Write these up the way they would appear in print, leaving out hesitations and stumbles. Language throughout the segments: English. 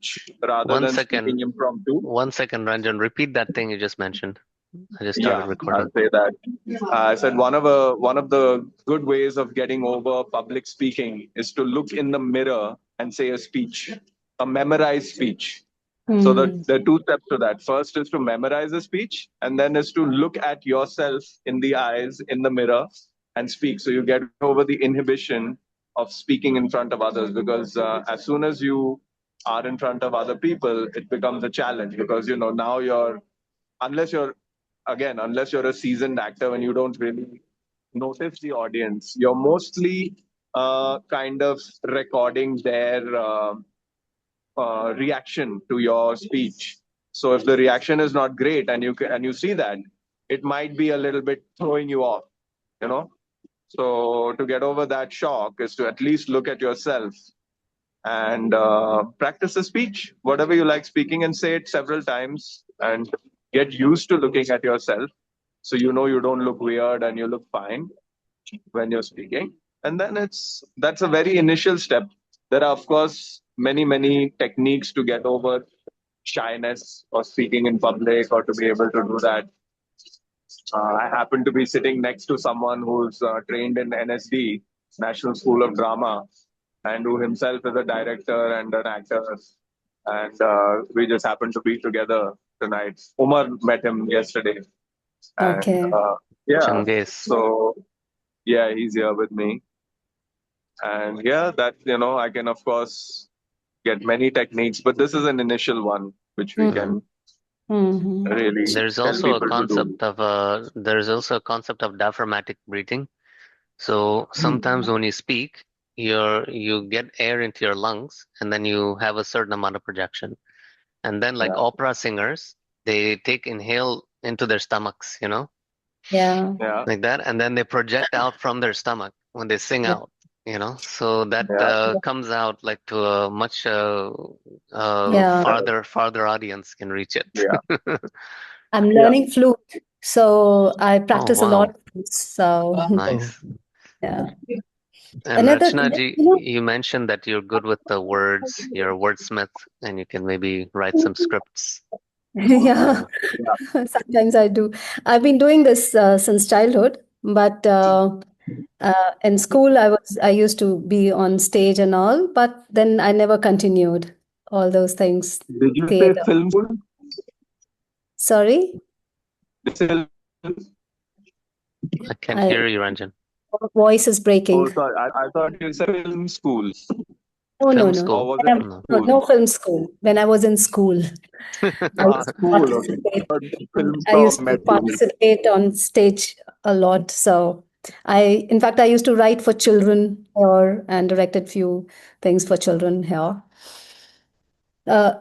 speech rather One than second. speaking impromptu. 1 second, Ranjan. Repeat that thing you just mentioned. I just started Yeah, recording. I'll say that. I said one of the good ways of getting over public speaking is to look in the mirror and say a speech, a memorized speech. So there are two steps to that. First is to memorize a speech, and then is to look at yourself in the eyes in the mirror and speak. So you get over the inhibition of speaking in front of others, because as soon as you are in front of other people, it becomes a challenge, because now unless you're unless you're a seasoned actor and you don't really notice the audience, you're mostly kind of recording their reaction to your speech. So if the reaction is not great, and you see that, it might be a little bit throwing you off, you know. So to get over that shock is to at least look at yourself and practice the speech, whatever you like speaking, and say it several times and get used to looking at yourself, so you don't look weird and you look fine when you're speaking. And then that's a very initial step. There are, of course, many techniques to get over shyness or speaking in public, or to be able to do that. I happen to be sitting next to someone who's trained in NSD, National School of Drama, and who himself is a director and an actor. And we just happen to be together tonight. Umar met him yesterday. And Okay. yeah, Changes. so yeah, he's here with me. And yeah, that, I can, of course, get many techniques, but this is an initial one, which we can really There's tell also a people to do. concept of diaphragmatic breathing. So sometimes when you speak, you get air into your lungs, and then you have a certain amount of projection. And then, like Yeah. opera singers, they take inhale into their stomachs, Yeah. Yeah. like that, and then they project out from their stomach when they sing Yeah. out, so that Yeah. comes out like to a much Yeah. farther audience can reach it. Yeah. I'm Yeah. learning flute, so I Oh, practice a lot wow. of flutes. So Nice. yeah. And Another, Rachna ji, you mentioned that you're good with the words, you're a wordsmith, and you can maybe write some scripts. yeah, Yeah. sometimes I do. I've been doing this since childhood, but in school I used to be on stage and all, but then I never continued all those things. Did you say Theater. film school? Sorry, Film- I can't I hear you, Ranjan. voice is breaking. Oh, sorry. I thought you said film school. Oh no, Film no, Or school? was it No. no, school? no film school. When I was in school, I Ah, used to school. Okay. participate. But film I used from to at TV. participate on stage a lot. So in fact, I used to write for children here and directed few things for children here. Uh,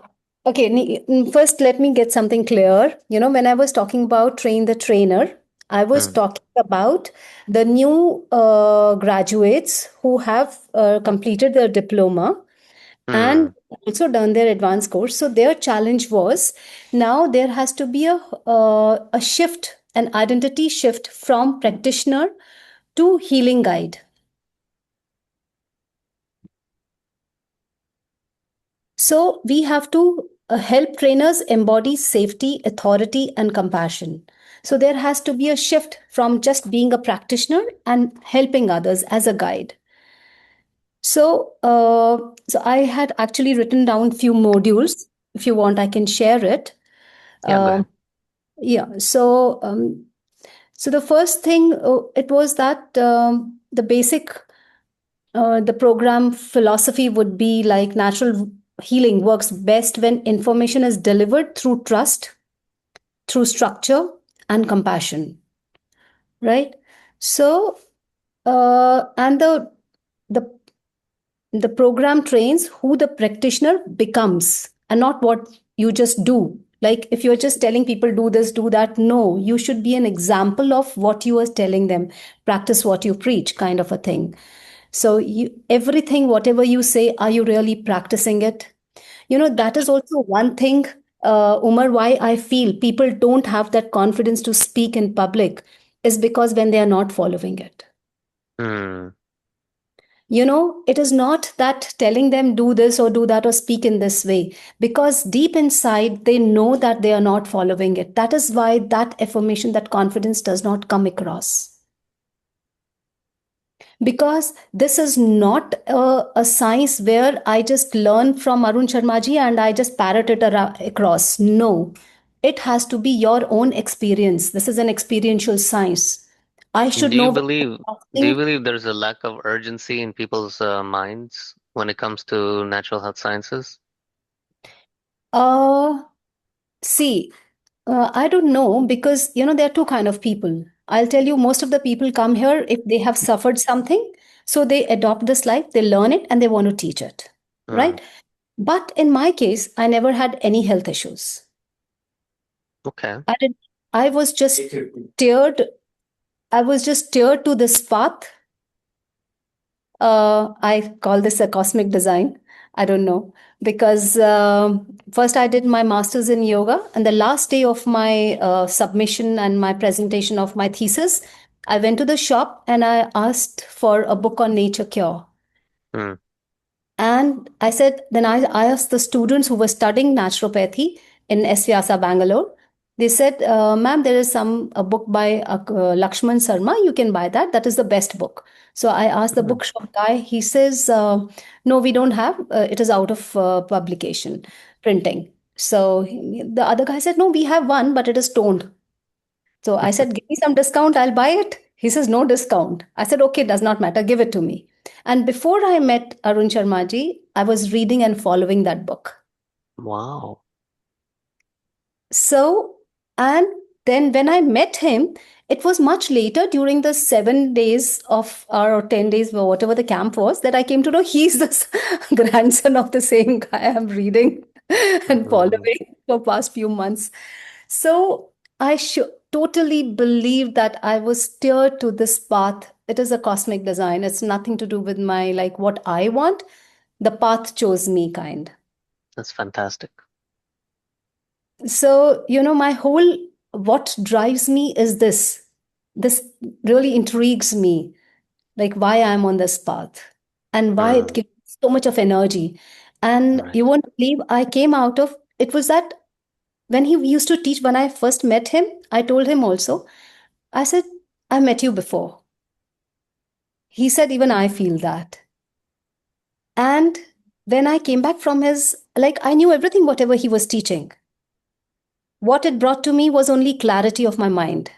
okay, first let me get something clear. When I was talking about train the trainer, I was Mm, talking about the new graduates who have completed their diploma and mm, also done their advanced course. So their challenge was now there has to be a shift, an identity shift from practitioner to healing guide. So we have to help trainers embody safety, authority, and compassion. So there has to be a shift from just being a practitioner and helping others as a guide. So I had actually written down few modules. If you want, I can share it. yeah, go ahead. Yeah. So the first thing it was that the program philosophy would be like natural healing works best when information is delivered through trust, through structure, and compassion. Right. So and the the program trains who the practitioner becomes and not what you just do. Like if you're just telling people do this, do that, no, you should be an example of what you are telling them. Practice what you preach, kind of a thing. So everything, whatever you say, are you really practicing it? That is also one thing, Umar, why I feel people don't have that confidence to speak in public is because when they are not following it. Mm, it is not that telling them do this or do that or speak in this way, because deep inside they know that they are not following it. That is why that affirmation, that confidence does not come across. Because this is not a science where I just learn from Arun Sharma and I just parrot it across. No, it has to be your own experience. This is an experiential science. I should Do you know what believe I'm do you asking. believe there's a lack of urgency in people's minds when it comes to natural health sciences? Uh, See, I don't know, because there are two kind of people. I'll tell you, most of the people come here if they have suffered something, so they adopt this life, they learn it, and they want to teach it, Hmm. right? But in my case, I never had any health issues. Okay. I did. I was just steered. I was just steered to this path. I call this a cosmic design. I don't know, because first I did my master's in yoga, and the last day of my submission and my presentation of my thesis, I went to the shop and I asked for a book on nature cure. Hmm. And I said, then I asked the students who were studying naturopathy in S. Vyasa, Bangalore. They said, ma'am, there is a book by Lakshman Sarma. You can buy that. That is the best book. So I asked the Hmm. bookshop guy. He says, no, we don't have. It is out of publication, printing. So the other guy said, no, we have one, but it is toned. So I said, give me some discount, I'll buy it. He says, no discount. I said, okay, does not matter, give it to me. And before I met Arun Sharma I was reading and following that book. Wow. So, and then when I met him, it was much later during the 7 days of or 10 days, or whatever the camp was, that I came to know he's the grandson of the same guy I'm reading and Hmm. following for past few months. So I totally believe that I was steered to this path. It is a cosmic design. It's nothing to do with my like what I want. The path chose me, kind. That's fantastic. So, my whole what drives me is this. This really intrigues me, like why I'm on this path and why it Hmm. gives so much of energy. And Right. you won't believe I came out of it was that when he used to teach, when I first met him, I told him also, I said, I met you before. He said, even I feel that. And when I came back from I knew everything, whatever he was teaching. What it brought to me was only clarity of my mind.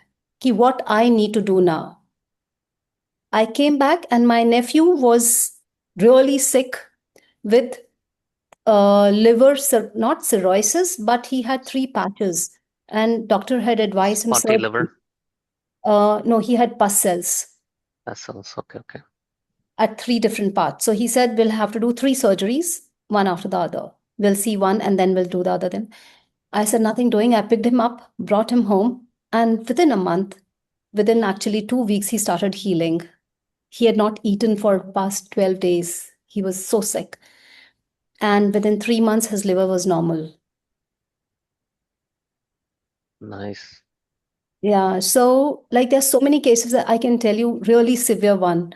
What I need to do now. I came back and my nephew was really sick with liver, not cirrhosis, but he had 3 patches. And doctor had advised him Spotty surgery. liver. No, he had pus cells Vessels. Okay. Okay. at 3 different parts. So he said, we'll have to do 3 surgeries, one after the other. We'll see one and then we'll do the other. Then I said, nothing doing. I picked him up, brought him home, and within a month, within actually 2 weeks, he started healing. He had not eaten for past 12 days. He was so sick. And within 3 months, his liver was normal. Nice. Yeah. So there's so many cases that I can tell you, really severe one.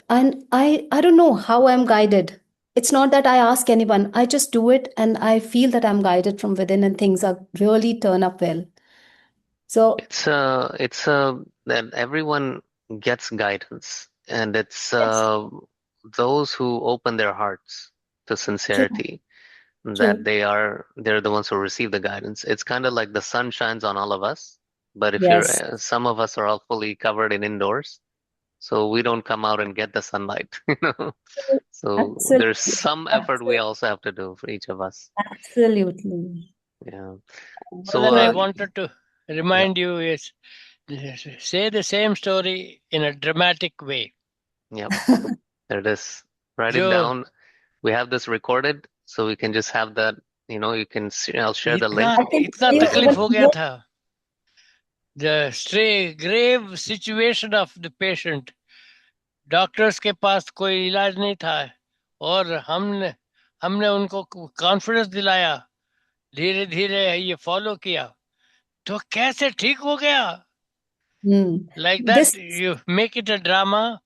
And I don't know how I'm guided. It's not that I ask anyone. I just do it and I feel that I'm guided from within and things are really turn up well. So It's that everyone gets guidance, and it's yes, those who open their hearts to true, sincerity that true. they're the ones who receive the guidance. It's kind of like the sun shines on all of us, but if you're Yes, some of us are all fully covered in indoors, so we don't come out and get the sunlight, you know. So there's absolutely. some effort we Absolutely. also have to do for each of us. Absolutely. Yeah. So Then I So, wanted to yeah, remind you is say the same story in a dramatic way. yeah, there it is. Write it जो down. We have this recorded, so we can just have that. You can see, I'll share the इतना link. I can इतना tell you तकलीफ even हो गया more. था. The grave situation of the patient. Doctors के पास कोई इलाज नहीं था और हमने हमने उनको कॉन्फिडेंस दिलाया, धीरे धीरे ये फॉलो किया तो कैसे ठीक हो गया. Hmm. Like that This you make it a drama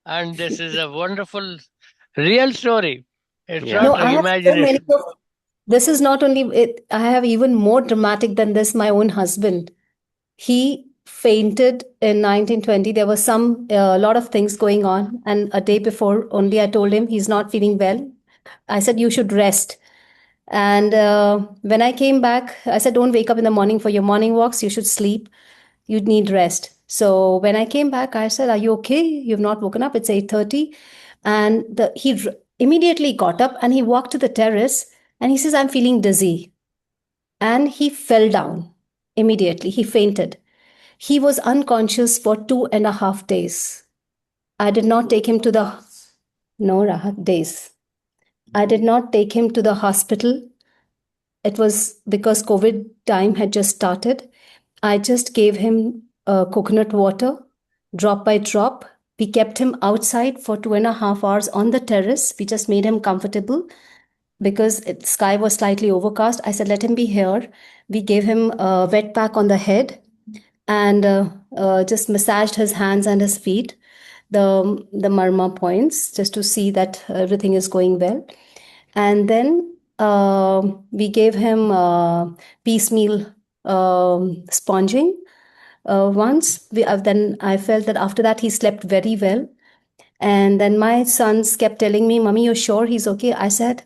and this is a wonderful, real story. It's Yeah. No, not I have so many imagination. of this is not only it, I have even more dramatic than this, my own husband. He fainted in 1920. There was some lot of things going on, and a day before only I told him he's not feeling well. I said you should rest. And when I came back, I said, don't wake up in the morning for your morning walks. You should sleep. You need rest. So when I came back, I said, are you okay? You've not woken up. It's 8:30. And he immediately got up and he walked to the terrace and he says, I'm feeling dizzy. And he fell down immediately. He fainted. He was unconscious for 2.5 days. I did not take him to the, no, Rahat, days. I did not take him to the hospital. It was because COVID time had just started. I just gave him coconut water, drop by drop. We kept him outside for 2.5 hours on the terrace. We just made him comfortable because sky was slightly overcast. I said, let him be here. We gave him a wet pack on the head and just massaged his hands and his feet, the marma points, just to see that everything is going well. And then we gave him piecemeal sponging once. Then I felt that after that he slept very well. And then my sons kept telling me, Mommy, you're sure he's okay? I said,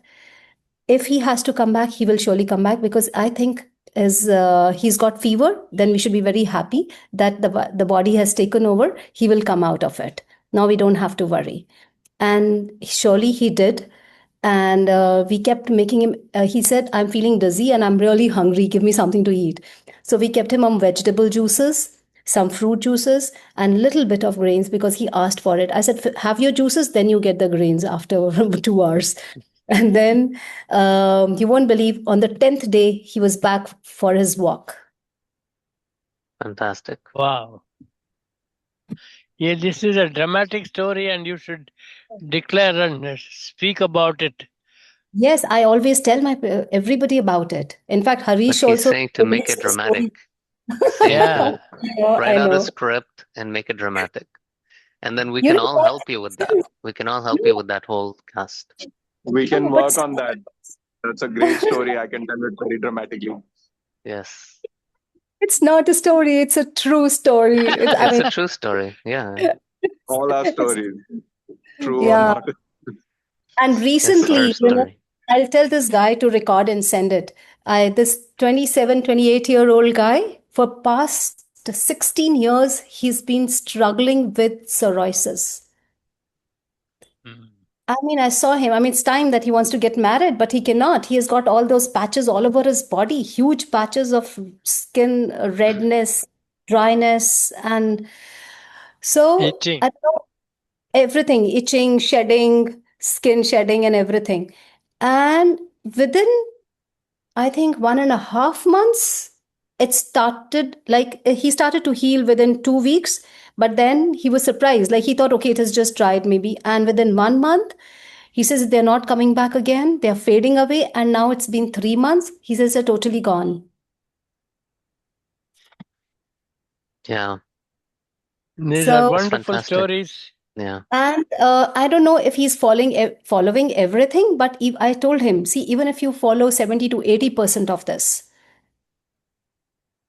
if he has to come back, he will surely come back because I think as he's got fever, then we should be very happy that the body has taken over. He will come out of it. Now we don't have to worry. And surely he did. And we kept making him, he said, I'm feeling dizzy and I'm really hungry. Give me something to eat. So we kept him on vegetable juices, some fruit juices, and a little bit of grains because he asked for it. I said, have your juices, then you get the grains after 2 hours. And then you won't believe, on the 10th day, he was back for his walk. Fantastic. Wow. Yeah, this is a dramatic story, and you should declare and speak about it. Yes, I always tell everybody about it. In fact, But Harish he's also saying to make makes it the story. dramatic. Saying Yeah. to I write out a know. script and make it dramatic. And then we You can know all what? help you with that. We can all help you with that whole cast. We can No, work but on that. That's a great story. I can tell it very dramatically. Yes. it's not a story, it's a true story. I It's mean, a true story. Yeah. All our stories, true or yeah. not. And It's her recently, story. I'll tell this guy to record and send it. This 27, 28-year-old guy, for past 16 years, he's been struggling with psoriasis. Mm. I mean, I saw him. I mean, it's time that he wants to get married, but he cannot. He has got all those patches all over his body, huge patches of skin redness, dryness, and so Itching. I don't know, everything, itching, shedding, skin shedding, and everything. And within, I think, 1.5 months, it started like he started to heal within 2 weeks. But then he was surprised. Like he thought, okay, it has just dried maybe. And within 1 month, he says they're not coming back again. They're fading away. And now it's been 3 months. He says they're totally gone. Yeah. These are So, It's wonderful fantastic. stories. Yeah. and I don't know if he's following everything, but if I told him, see, even if you follow 70 to 80% of this,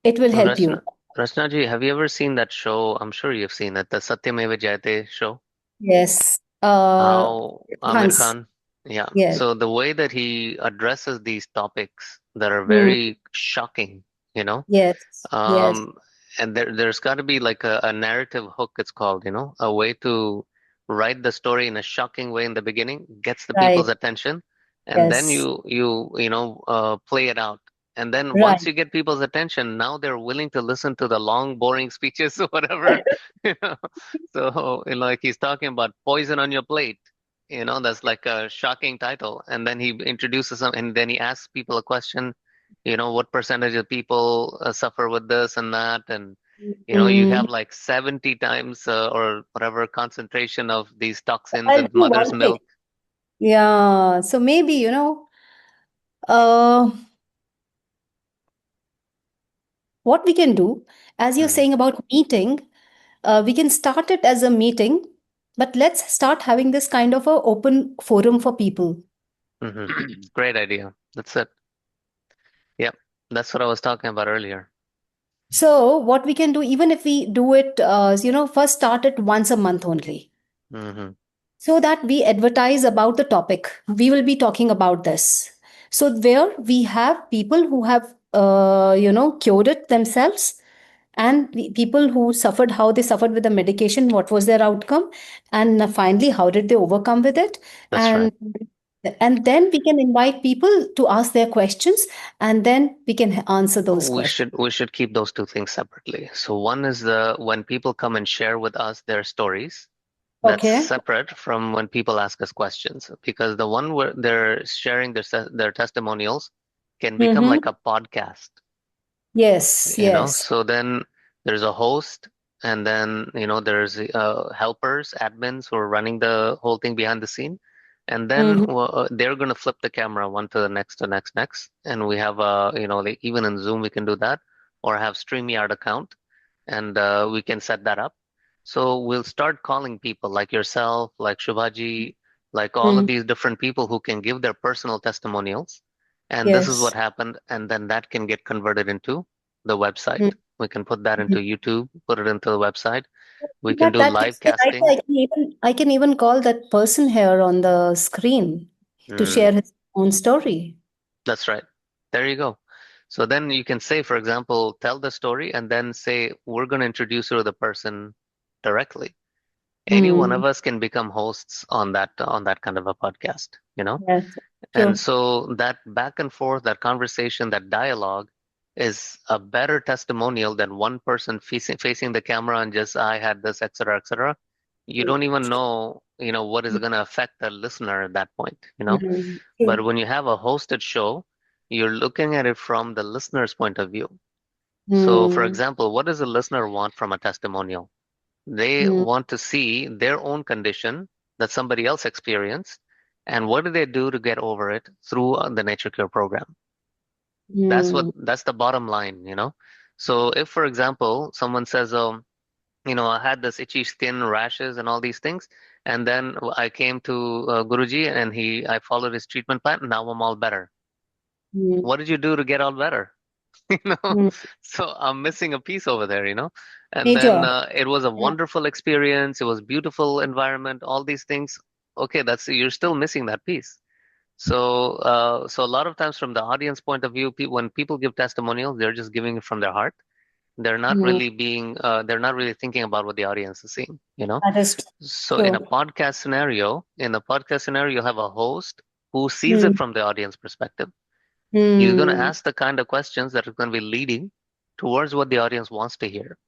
it will help you. Rachna ji, have you ever seen that show? I'm sure you've seen it, the Satyameva Jayate show. Yes. How Amir Hans. Khan, yeah. Yes. So the way that he addresses these topics that are Mm. very shocking, you know, Yes. Yes. and there's got to be like a narrative hook, it's called, you know, a way to write the story in a shocking way in the beginning, gets the Right. people's attention, and then Yes. play it out. And then Right. once you get people's attention, now they're willing to listen to the long, boring speeches or whatever. You know? So, like he's talking about poison on your plate. You know, that's like a shocking title. And then he introduces them, and then he asks people a question. You know, what percentage of people suffer with this and that, and you Mm. have like 70 times or whatever concentration of these toxins I'll in do mother's one thing. milk. Yeah. So maybe, uh, what we can do, as you're Mm, saying about meeting, we can start it as a meeting but let's start having this kind of a open forum for people. Great idea. That's it. Yep. That's what I was talking about earlier. So what we can do, even if we do it, first start it once a month only, hmm so that we advertise about the topic. We will be talking about this. So where we have people who have, cured it themselves, and people who suffered, how they suffered with the medication, what was their outcome, and finally, how did they overcome with it? That's right. And then we can invite people to ask their questions, and then we can answer those questions. We should keep those two things separately. So one is when people come and share with us their stories, that's Okay. separate from when people ask us questions, because the one where they're sharing their testimonials can become Mm-hmm. like a podcast, Yes, you know. yes. So then there's a host, and then there's helpers, admins who are running the whole thing behind the scene, and then Mm-hmm. they're going to flip the camera one to the next to next, and we have like even in Zoom we can do that, or have StreamYard account, and we can set that up. So we'll start calling people like yourself, like Shubhaji, like all of Mm-hmm. these different people who can give their personal testimonials, and this is what Yes. happened, and then that can get converted into the website. Mm-hmm. We can put that into YouTube, put it into the website. We In can fact, do that live is the right. casting. I can even call that person here on the screen to share his own story. That's right. There you go. So then you can say, for example, tell the story and then say, we're going to introduce you to the person directly. Any one of us can become hosts on that kind of a podcast, you know? Yes, And true. so that back and forth, that conversation, that dialogue is a better testimonial than one person facing the camera and just, I had this, etc., etc. You don't even know, what is going to affect the listener at that point, Mhm. But True. when you have a hosted show, you're looking at it from the listener's point of view. So, for Mm. example, what does the listener want from a testimonial? They Mm. want to see their own condition that somebody else experienced, and what do they do to get over it through the Nature Cure program? Mm. That's the bottom line. So if, for example, someone says, I had this itchy skin, rashes, and all these things, and then I came to Guruji, and I followed his treatment plan, and now I'm all better. Mm. What did you do to get all better? you know Mm. so I'm missing a piece over there, and then Major. it was a Yeah. wonderful experience, it was beautiful environment, all these things. Okay, that's you're still missing that piece. So a lot of times from the audience point of view, when people give testimonials, they're just giving it from their heart. Mm. They're not really thinking about what the audience is seeing. That is So true. in a podcast scenario, you'll have a host who sees it Mm. from the audience perspective. He's going to Mm. ask the kind of questions that are going to be leading towards what the audience wants to hear.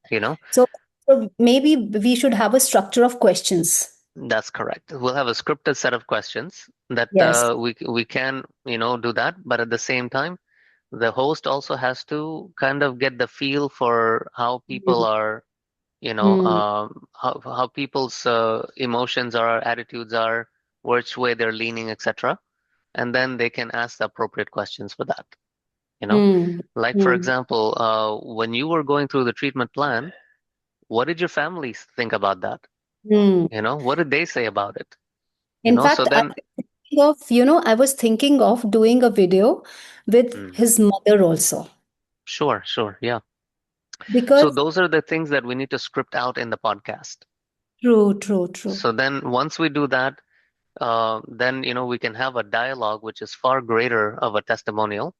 You know, So, so maybe we should have a structure of questions. that's correct. We'll have a scripted set of questions that Yes. we can do that, but at the same time, the host also has to kind of get the feel for how people Mm. are, Mm. how people's emotions are, attitudes are, which way they're leaning, etc. And then they can ask the appropriate questions for that. Mm. Like, for Mm. example, when you were going through the treatment plan, what did your family think about that? Mm. What did they say about it? In So fact, then, I was thinking of doing a video with mm, his mother also, sure, yeah. So because those are the things that we need to script out in the podcast. true, true, true. So then once we do that, then, we can have a dialogue, which is far greater of a testimonial.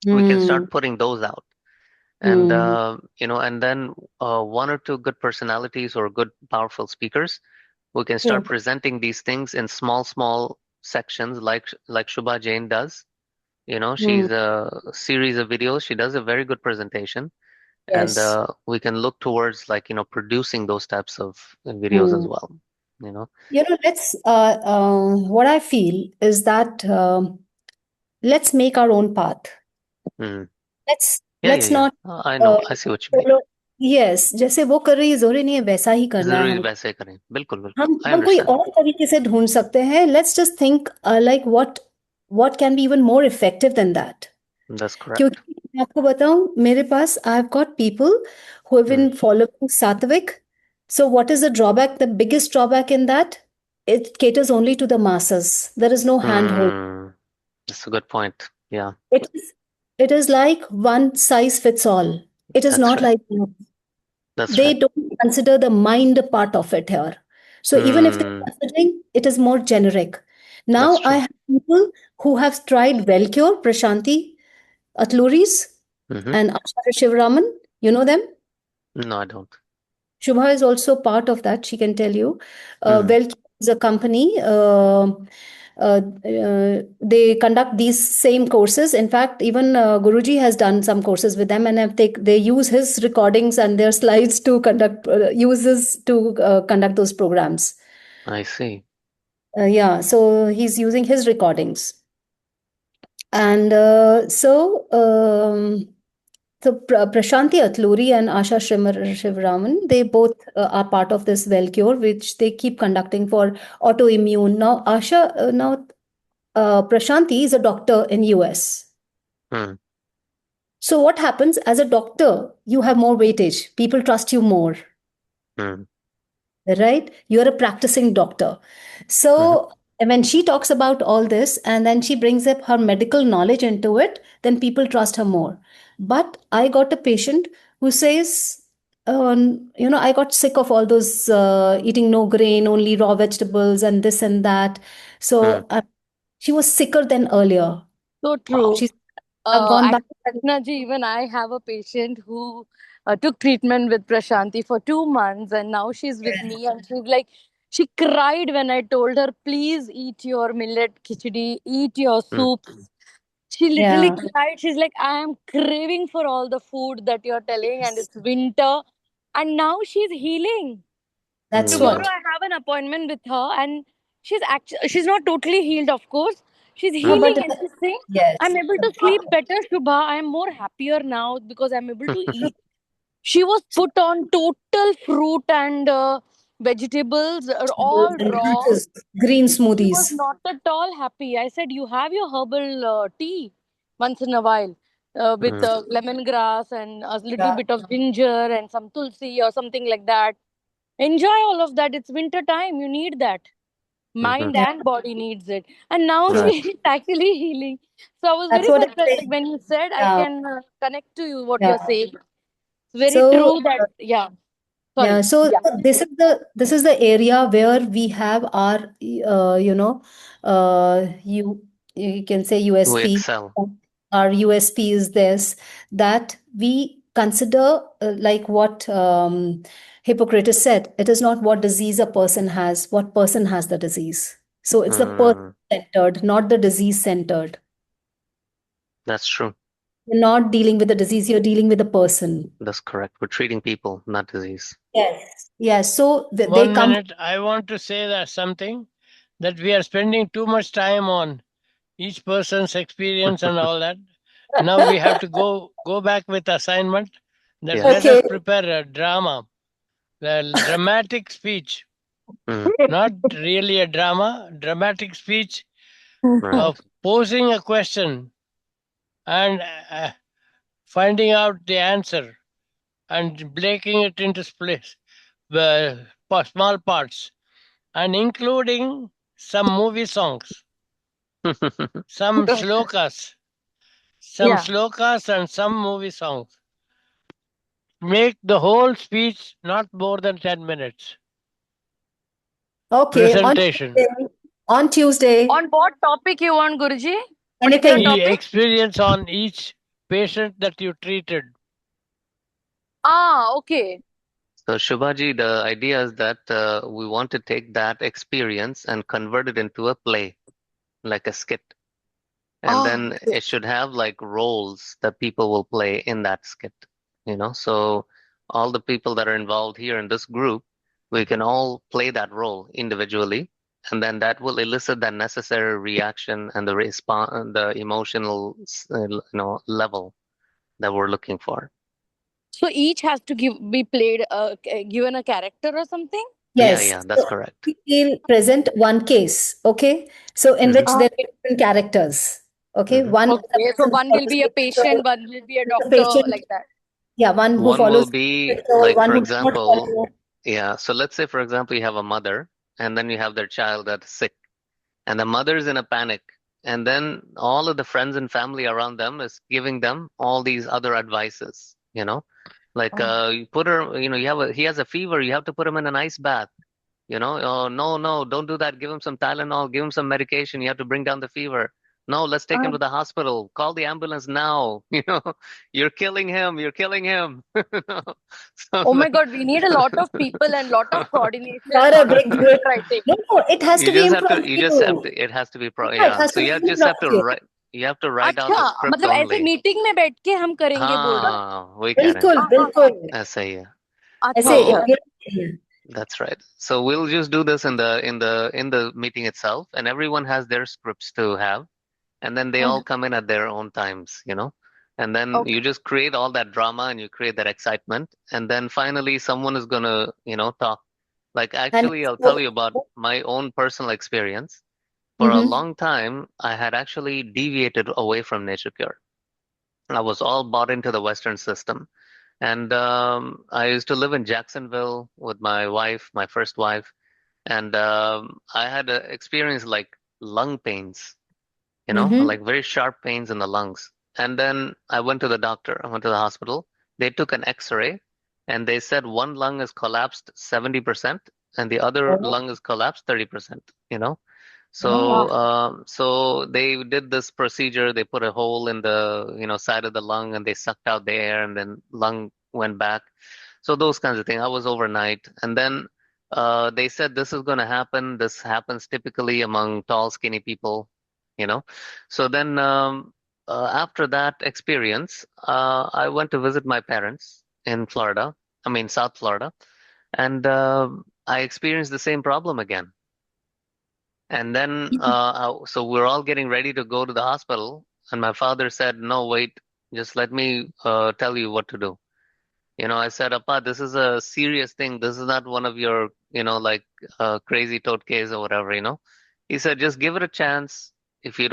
We can Mm. start putting those out. And, Mm. and then one or two good personalities or good, powerful speakers, we can start True. presenting these things in small sections, like Shubha Jain does. Mm. She's a series of videos. She does a very good presentation, and Yes. we can look towards producing those types of videos as Mm. well. You know, What I feel is that let's make our own path. mm. Let's Yeah. let's not I know. uh, I see what you mean. follow. Yes, जैसे वो कर रही है, जरूरी नहीं है वैसा ही करना है जरूरी हमको. वैसे करें, बिल्कुल बिल्कुल. हम I हम कोई understand. और तरीके से ढूंढ सकते हैं. Let's just think like what can be even more effective than that. That's correct. क्योंकि मैं आपको बताऊं, मेरे पास I've got people who have been Mm. following Satvik So what is the drawback? The biggest drawback in that, it caters only to the masses. There is no handhold. That's a good point. Yeah, It is like one size fits all. It is that's not right. like that. That's They right. don't consider the mind part of it here. So even if they're Mm, considering, it is more generic. that's Now I true. have people who have tried Wellcure, Prashanti Atluris Hmm. and Asha Shivraman. You know them? No, I don't. Shubha is also part of that. She can tell you. Mm, Wellcure is a company. They conduct these same courses. In fact, even Guruji has done some courses with them, and they use his recordings and their slides to conduct those programs. I see. Yeah, so he's using his recordings, and Prashanti Atluri and Asha Shivraman, they both are part of this Wellcure, which they keep conducting for autoimmune. Prashanti is a doctor in US. Mm, So what happens as a doctor? You have more weightage. People trust you more, mm, right? You're a practicing doctor. mhm. So when she talks about all this and then she brings up her medical knowledge into it, then people trust her more. But I got a patient who says, I got sick of all those eating no grain, only raw vegetables, and this and that. Mm, So she was sicker than earlier. So true. She's I've gone back. Actually, Rachna ji, even I have a patient who took treatment with Prashanti for 2 months, and now she's with me, and she's like, she cried when I told her, please eat your millet khichdi, eat your mm, soups. She literally Yeah, cried. She's like, I am craving for all the food that you're telling, and it's winter, and now she's healing. that's Tomorrow what. mm, I have an appointment with her, and she's not totally healed, of course. She's No, mm, healing, but and she's saying, I'm yes. able to sleep better, Shubha. I am more happier now because I'm able to eat. She was put on total fruit and vegetables, all And raw. juices, green She was smoothies. not at all happy. I said, you have your herbal tea once in a while with mm, lemongrass and a little Yeah. bit of ginger and some tulsi or something like that. Enjoy all of that. It's winter time. You need that. mhm. Mind Yeah, and body needs it. And now true. she Right. is actually healing. So I was That's very what I'm surprised. Like saying. when you said, I Yeah, can connect to you what yeah. you're saying. It's very So true that, yeah. yeah, Sorry. so this is the area where we have our you can say We USP. excel. Our USP is this, that we consider like what Hippocrates said, it is not what disease a person has, what person has the disease. So it's the person Mm, centered, not the disease centered. that's true. You're not dealing with the disease, you're dealing with the person. That's correct. We're treating people, not disease. Yes. Yes. So they 1 come. minute. I want to say that something that we are spending too much time on each person's experience and all that. Now we have to go back with assignment that Yeah. let us Okay. prepare a drama, a dramatic speech, Mm, not really a drama, dramatic speech right. of posing a question and finding out the answer and breaking it into small parts and including some movie songs, some slokas, Yeah. and some movie songs. Make the whole speech not more than 10 minutes. Okay. Presentation. On Tuesday, On what topic you want, Guruji? Particular anything. topic? Experience on each patient that you treated. Okay. So, Shubhaji, the idea is that we want to take that experience and convert it into a play, like a skit. And then Okay. it should have like roles that people will play in that skit, So all the people that are involved here in this group, we can all play that role individually, and then that will elicit that necessary reaction and the response, the emotional, level that we're looking for. So each has to be played, given a character or something? Yes. Yeah, that's correct. We'll present one case. Okay. So in which Mm-hmm. there are different characters. Okay. Mm-hmm. One is a Okay. So person who one will follows be a patient, spiritual, one will be a is a doctor, patient. like that. Yeah, one who One will follows be spiritual, like, one for who does not example, follow. Yeah. So let's say, for example, you have a mother and then you have their child that's sick and the mother's in a panic. And then all of the friends and family around them is giving them all these other advices, like, you put her, he has a fever, you have to put him in an ice bath. Oh, no, no, don't do that. Give him some Tylenol, give him some medication. You have to bring down the fever. No, let's take him to the hospital. Call the ambulance now. You're killing him. You're killing him. So Oh my God, we need a lot of people and lot of coordination, Not a lot of big group. writing. No, it has to be you just have impromptu. to, it has to be Yeah, it has So to you be just have to impromptu. write, out अच्छा, the script मतलब ऐसे only. Meeting में बैठ के हम करेंगे बोल रहे हो? हाँ, वही कह रहे हैं. बिल्कुल, बिल्कुल. ऐसा ही है. ऐसे अच्छा, ये- That's right. So we'll just do this in the meeting itself, and everyone has their scripts to have, and then they all come in at their own times, and then okay. you just create all that drama and you create that excitement, and then finally someone is gonna, talk. Like actually, I'll tell you about my own personal experience. For a Mhm. long time, I had actually deviated away from Nature Cure. I was all bought into the Western system. And I used to live in Jacksonville with my wife, my first wife, and I had experienced like lung pains, Mhm. like very sharp pains in the lungs. And then I went to the doctor, I went to the hospital. They took an X-ray and they said one lung is collapsed 70% and the other lung is collapsed 30%, Wow. So they did this procedure. They put a hole in the, side of the lung and they sucked out the air and then lung went back. So those kinds of things. I was overnight. And then they said this is going to happen. This happens typically among tall, skinny people, you know. So then after that experience, I went to visit my parents in Florida, I mean, South Florida, and I experienced the same problem again. And then, so we're all getting ready to go to the hospital, and my father said, "No, wait, just let me tell you what to do." I said, "Appa, this is a serious thing. This is not one of your, like crazy toad case or whatever, He said, "Just give it a chance. If it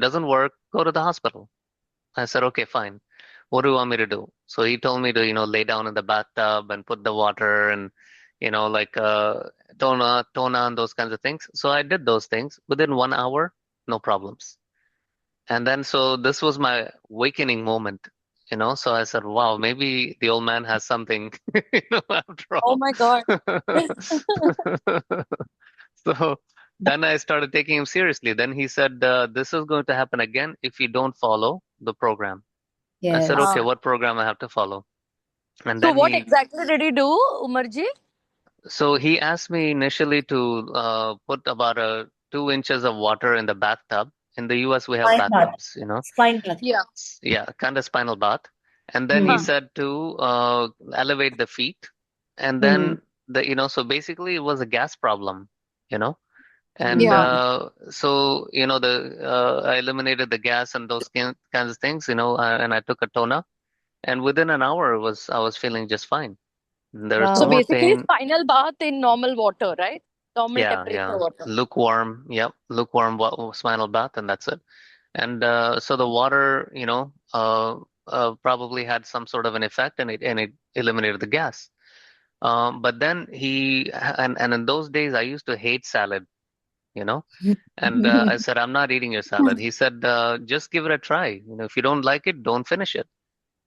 doesn't work, go to the hospital." I said, "Okay, fine. What do you want me to do?" So he told me to, lay down in the bathtub and put the water and, like tona and those kinds of things. So I did those things within 1 hour, no problems. And then so this was my awakening moment, So I said, wow, maybe the old man has something, after Oh all. my God. So then I started taking him seriously. Then he said, this is going to happen again if you don't follow the program. I said, Yes. okay, what program I have to follow? And So then what exactly did he do, Umarji? so he asked me initially to put about 2 inches of water in the bathtub. In the US, we have Spine bath. bathtubs, Spine bath. Yeah. Yeah, kind of spinal bath. And then he said to elevate the feet. And then so basically it was a gas problem, you know. And Yeah. so, I eliminated the gas and those kinds of things, and I took a toner. And within an hour, I was feeling just fine. There was Wow. no So more basically pain. spinal bath in normal water, right? Normal Yeah, temperature water. lukewarm. Yep, lukewarm spinal bath, and that's it. And so the water, probably had some sort of an effect, and it eliminated the gas. But then and in those days, I used to hate salad, and I said, I'm not eating your salad. He said, just give it a try. If you don't like it, don't finish it.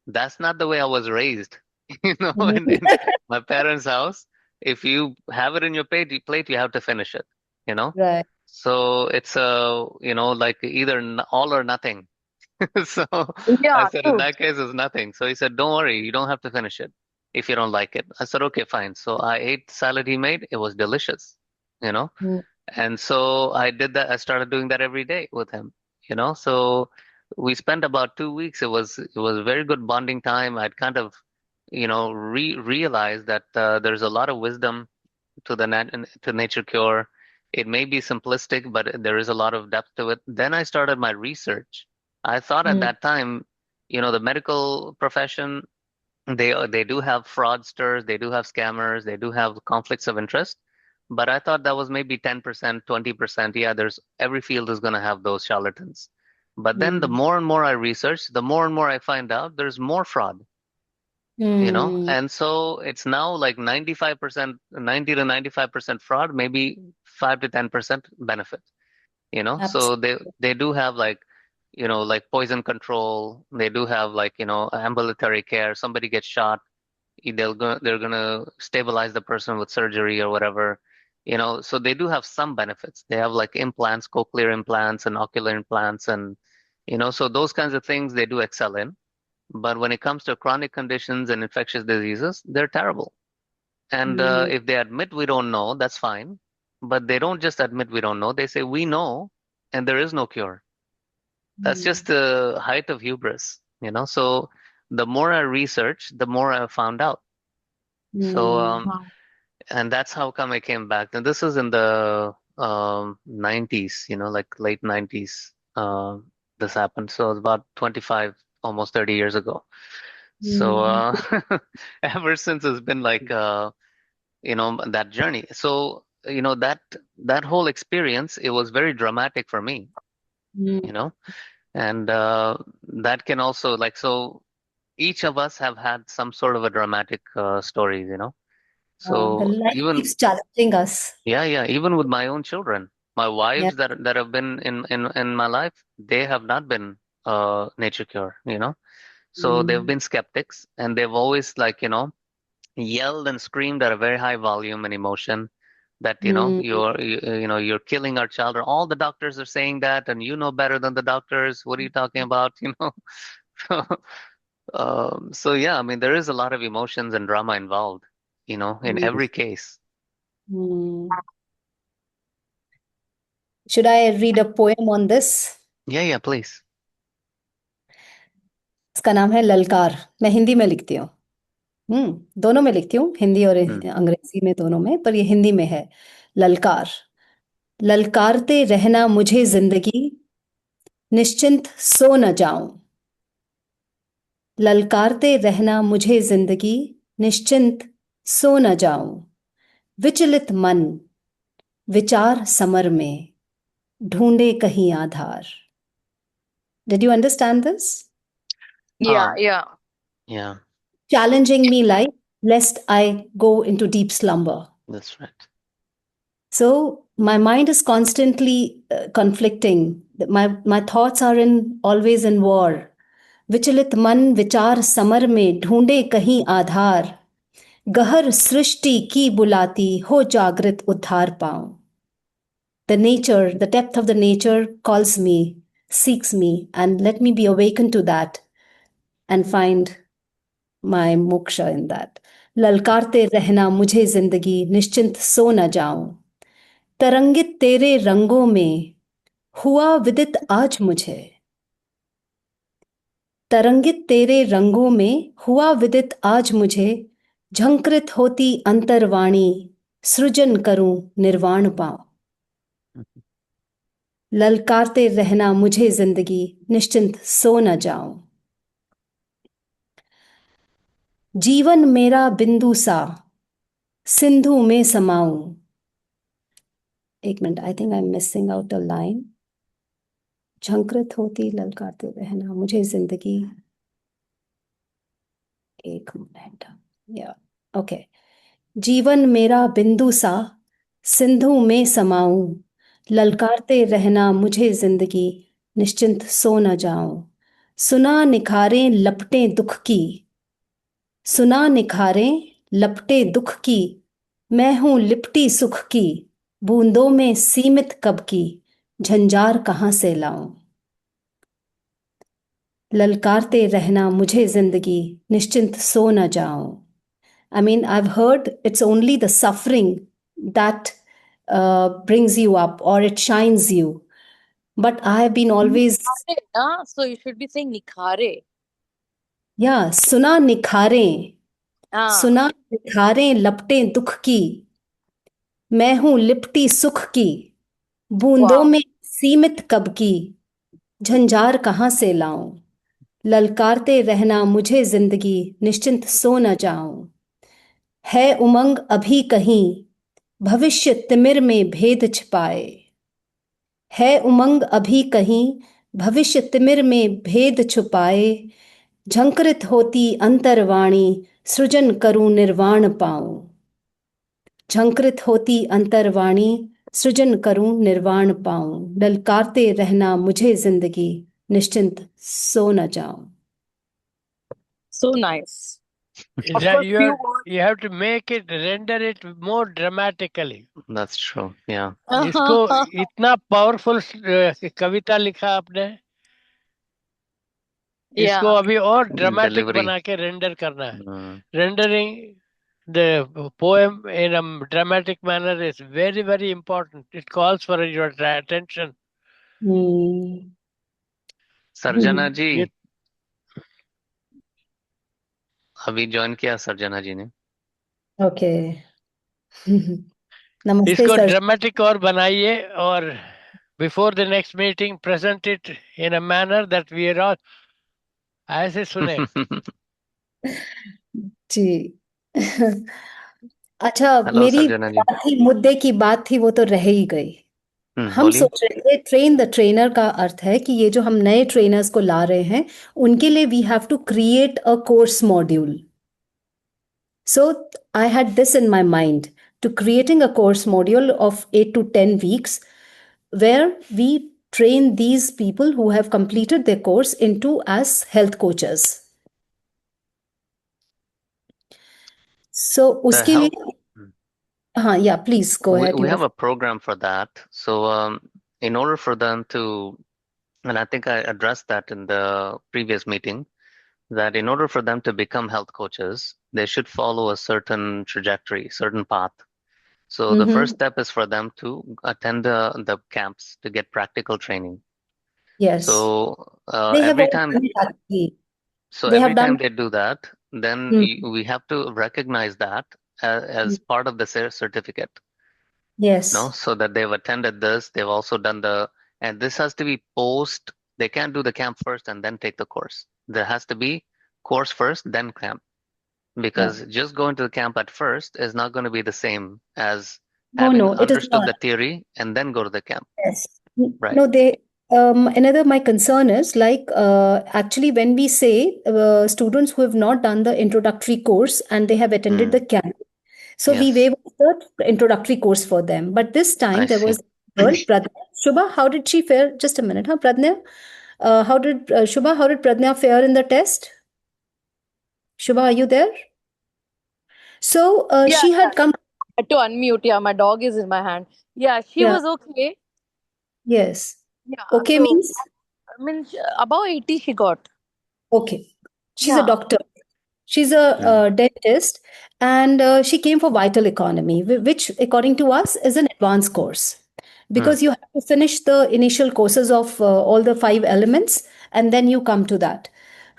That's not the way I was raised. In my parents' house, if you have it in your plate, you have to finish it, you know? Right. So it's like either all or nothing. So I Yeah, said, in true. that case, it's nothing. So he said, don't worry, you don't have to finish it if you don't like it. I said, okay, fine. So I ate salad he made. It was delicious, you know? Mm. And so I did that. I started doing that every day with him, So we spent about 2 weeks. It was a very good bonding time. I'd kind of, realized that there's a lot of wisdom to to Nature Cure. It may be simplistic, but there is a lot of depth to it. Then I started my research. I thought at Mm. that time, the medical profession, they do have fraudsters, they do have scammers, they do have conflicts of interest. But I thought that was maybe 10%, 20%. Yeah, there's every field is going to have those charlatans. But then the more and more I research, the more and more I find out there's more fraud. you know, Hmm. and so it's now like 95%, 90 to 95% fraud, maybe 5 to 10% benefit, you know. So Absolutely. they do have like, you know, like poison control. They do have like, you know, ambulatory care. Somebody gets shot, they're gonna stabilize the person with surgery or whatever, you know. So they do have some benefits. They have like implants, cochlear implants and ocular implants, and you know, so those kinds of things they do excel in. But when it comes to chronic conditions and infectious diseases, they're terrible. And Hmm. if they admit we don't know, that's fine. But they don't just admit we don't know. They say we know, and there is no cure. That's Hmm. just the height of hubris, you know. So the more I researched, the more I found out. So Hmm. and that's how come I came back. And this is in the 90s, you know, like late 90s. This happened. So it's about 25, almost 30 years ago. So Hmm. ever since it's been like you know, that journey. So you know, that whole experience, it was very dramatic for me, you Hmm. know. And that can also like, so each of us have had some sort of a dramatic story, you know. The So life even, keeps challenging us. yeah, even with my own children, my Yeah. wives that have been in my life, they have not been nature cure, you know. So they've Hmm. been skeptics, and they've always like, you know, yelled and screamed at a very high volume and emotion that, you know, Hmm. you know, you're killing our child, or all the doctors are saying that, and you know better than the doctors. What are you talking about? You know. So yeah, I mean, there is a lot of emotions and drama involved, you know, in Hmm. every case. Hmm. Should I read a poem on this? Yeah, please. इसका नाम है ललकार. मैं हिंदी में लिखती हूँ. दोनों में लिखती हूँ, हिंदी और Hmm. अंग्रेजी में, दोनों में, पर ये हिंदी में है. ललकार. ललकारते रहना मुझे जिंदगी, निश्चिंत सो न जाऊं. ललकारते रहना मुझे जिंदगी, निश्चिंत सो न जाऊं. विचलित मन विचार समर में, ढूंढे कहीं आधार. Did you understand this? Yeah, Um, yeah. yeah, Challenging me like, lest I go into deep slumber. that's right. So my mind is constantly conflicting. My thoughts are always in war. विचलित मन विचार summer में, ढूंढे कहीं आधार. गहर सृष्टि की बुलाती हो, जागृत उद्धार पाऊं. The nature, the depth of the nature calls me, seeks me, and let me be awakened to that and find my moksha in that. ललकारते रहना मुझे जिंदगी, निश्चिंत सो न जाऊं. तरंगित तेरे रंगों में, हुआ विदित आज मुझे. तरंगित तेरे रंगों में, हुआ विदित आज मुझे. झंकृत होती अंतर्वाणी, सृजन करूं निर्वाण पाऊं. ललकारते रहना मुझे जिंदगी, निश्चिंत सो न जाऊं. जीवन मेरा बिंदु सा, सिंधु में समाऊं. एक minute, I think I am missing out a line. झंकृत होती ललकारते रहना मुझे जिंदगी. एक मिनट. या ओके. जीवन मेरा बिंदु सा, सिंधु में समाऊं. ललकारते रहना मुझे जिंदगी, निश्चिंत सो न जाऊं. सुना निखारें लपटें दुख की, सुना निखारें लपटे दुख की. मैं हूं लिपटी सुख की, बूंदों में सीमित कब की. झंझार कहां से लाऊं. ललकारते रहना मुझे जिंदगी, निश्चिंत सो न जाऊं. I mean, I've heard it's only the suffering that brings you up or it shines you. But I have been always, Nikhare, na? So you should be saying nikhare. yeah, सुना निखारें, Ah, सुना निखारें लपटें दुख की. मैं हूं लिपटी सुख की, बूंदों wow. में सीमित कब की. झंझार कहां से लाऊं. ललकारते रहना मुझे जिंदगी, निश्चिंत सो न जाऊं. है उमंग अभी कहीं, भविष्य तिमिर में भेद छिपाए. है उमंग अभी कहीं, भविष्य तिमिर में भेद छुपाए. झंकृत होती अंतर्वाणी, सृजन करूं निर्वाण पाऊं, झंकृत होती अंतर्वाणी, सृजन करूं निर्वाण पाऊं, ललकारते रहना मुझे जिंदगी, निश्चिंत सो न जाऊं. So nice. Of That course, few words. you have to make it, render it more dramatically. That's true. Yeah. इसको इतना पावरफुल कविता लिखा आपने, इसको Yeah. अभी और ड्रामेटिक Delivery. बना के रेंडर करना है. Mm. Rendering the poem in a dramatic manner is very, very important. It calls for your attention. Hmm. सर्जना जी, ये अभी ज्वाइन किया सर्जना जी ने. Okay. Namaste, इसको sir. ड्रामेटिक और बनाइए और before the next meeting present it in a manner that we are all ऐसे सुने. जी. अच्छा, हेलो मेरी सर्जना जी. बात थी, मुद्दे की बात थी, वो तो रह ही गई. हम बोलिए. सोच रहे थे ट्रेन द ट्रेनर का अर्थ है कि ये जो हम नए ट्रेनर्स को ला रहे हैं उनके लिए we have to create a course module. So I had this in my mind to creating a course module of 8 to 10 weeks where we train these people who have completed their course into as health coaches. So The उसके help. लिए हाँ, yeah, please go ahead. We You have were- a program for that. So in order for them to, and I think I addressed that in the previous meeting, that in order for them to become health coaches, they should follow a certain trajectory, certain path. So the first step is for them to attend the camps to get practical training. Yes. So They have every all time, done it actually. so They every have done. time they do that, then we have to recognize that as part of the certificate. Yes. No, so that they've attended this, they've also done and this has to be post. They can't do the camp first and then take the course. There has to be course first, then camp, because just going to the camp at first is not going to be the same as No, having no, it is understood not. the theory and then go to the camp. Yes. Right. No, another my concern is like actually when we say students who have not done the introductory course and they have attended the camp, so we Yes. waive the introductory course for them. But this time I there see. was a girl, Pradnya. Shubha, how did she fare? Just a minute, huh, Pradnya? How did Shubha, how did Pradnya fare in the test? Shubha, are you there? So Yeah, she had yeah. come. I had to unmute. Yeah, my dog is in my hand. Yeah, she Yeah. was okay. Yes. Yeah. Okay So, means I mean, above 80 she got. okay. She's a Yeah. doctor. She's a dentist, and she came for vital economy, which, according to us, is an advanced course because you have to finish the initial courses of all the 5 elements, and then you come to that,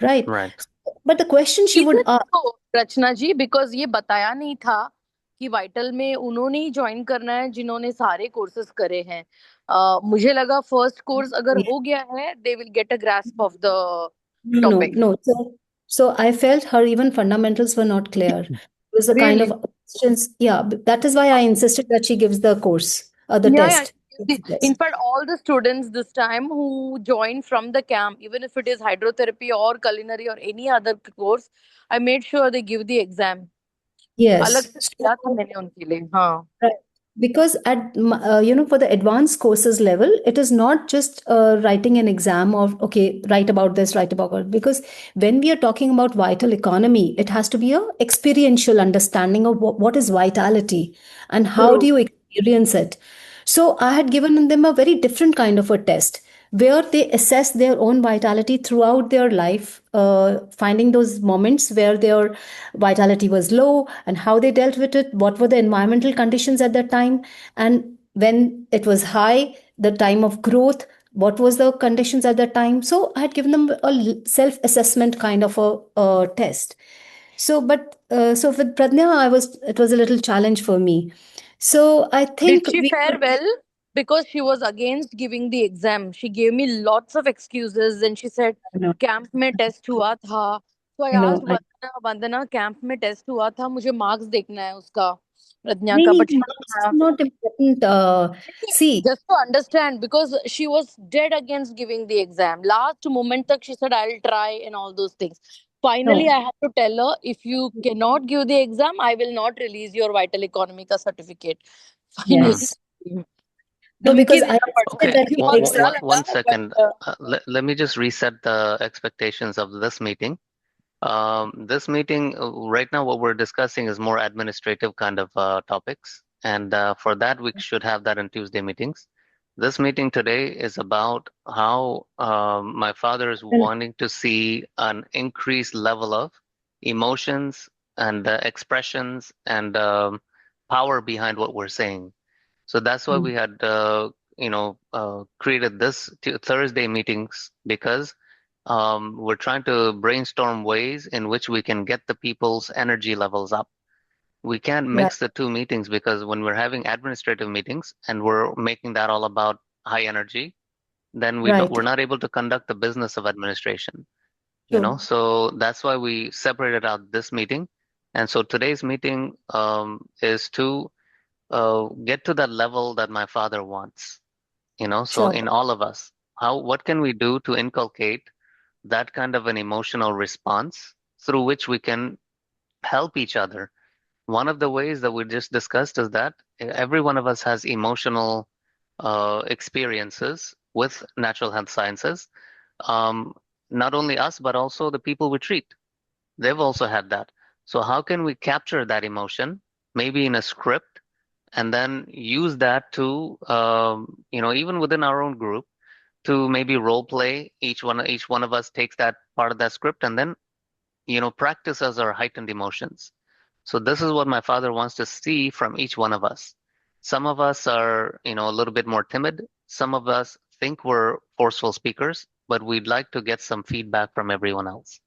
right? Right. But the question she Is would it ask, so, Rachna ji, because ये बताया नहीं था कि vital में उन्होंने ही join करना है जिन्होंने सारे कोर्सेज करे हैं. मुझे लगा फर्स्ट कोर्स अगर हो गया है they will get a grasp of the topic. no. So I felt her even fundamentals were not clear. It was a kind Really? of questions. Yeah, that is why I insisted that she gives the course, the Yeah, test. in fact, all the students this time who joined from the camp, even if it is hydrotherapy or culinary or any other course, I made sure they give the exam. अलग से Yes. किया था मैंने उनके लिए. हाँ. Right. Because at for the advanced courses level, it is not just writing an exam of okay, write about this, write about that. Because when we are talking about vital economy, it has to be a experiential understanding of what is vitality and how do you experience it. So I had given them a very different kind of a test where they assess their own vitality throughout their life, finding those moments where their vitality was low and how they dealt with it, what were the environmental conditions at that time, and when it was high, the time of growth, what was the conditions at that time. So I had given them a self-assessment kind of a test. So, so with Pradnya, it was a little challenge for me. So I think Did she fare well? Because she was against giving the exam. She gave me lots of excuses and she said, No, camp में test हुआ था. So I I know. asked Vandana, camp में test हुआ था, मुझे marks देखना है उसका, प्रज्ञा नहीं का. नहीं, But she marks is हाँ. not important. See, Just to understand, because she was dead against giving the exam. Last moment tak she said, I'll try and all those things. finally, No. I had to tell her, if you cannot give the exam, I will not release your Vital Economica certificate. Finally. Yes. तो No, उनकी because I देना पड़ understood गया that कि he बहुत takes बुरा it. लगा, one but second. Let me just reset the expectations of this meeting. This meeting right now, what we're discussing is more administrative kind of topics, and for that we should have that in Tuesday meetings. This meeting today is about how my father is wanting to see an increased level of emotions and expressions and power behind what we're saying. So that's why we had created this Thursday meetings, because we're trying to brainstorm ways in which we can get the people's energy levels up. We can't Right. mix the two meetings, because when we're having administrative meetings and we're making that all about high energy, then Right. we're not able to conduct the business of administration. True. So that's why we separated out this meeting. And so today's meeting is to get to that level that my father wants. So Sure. in all of us, what can we do to inculcate that kind of an emotional response through which we can help each other? One of the ways that we just discussed is that every one of us has emotional experiences with natural health sciences. Um, Not only us, but also the people we treat. They've also had that. So how can we capture that emotion, maybe in a script, and then use that to, even within our own group, to maybe role play. Each one of us takes that part of that script and then, practices our heightened emotions. So this is what my father wants to see from each one of us. Some of us are, a little bit more timid. Some of us think we're forceful speakers, but we'd like to get some feedback from everyone else.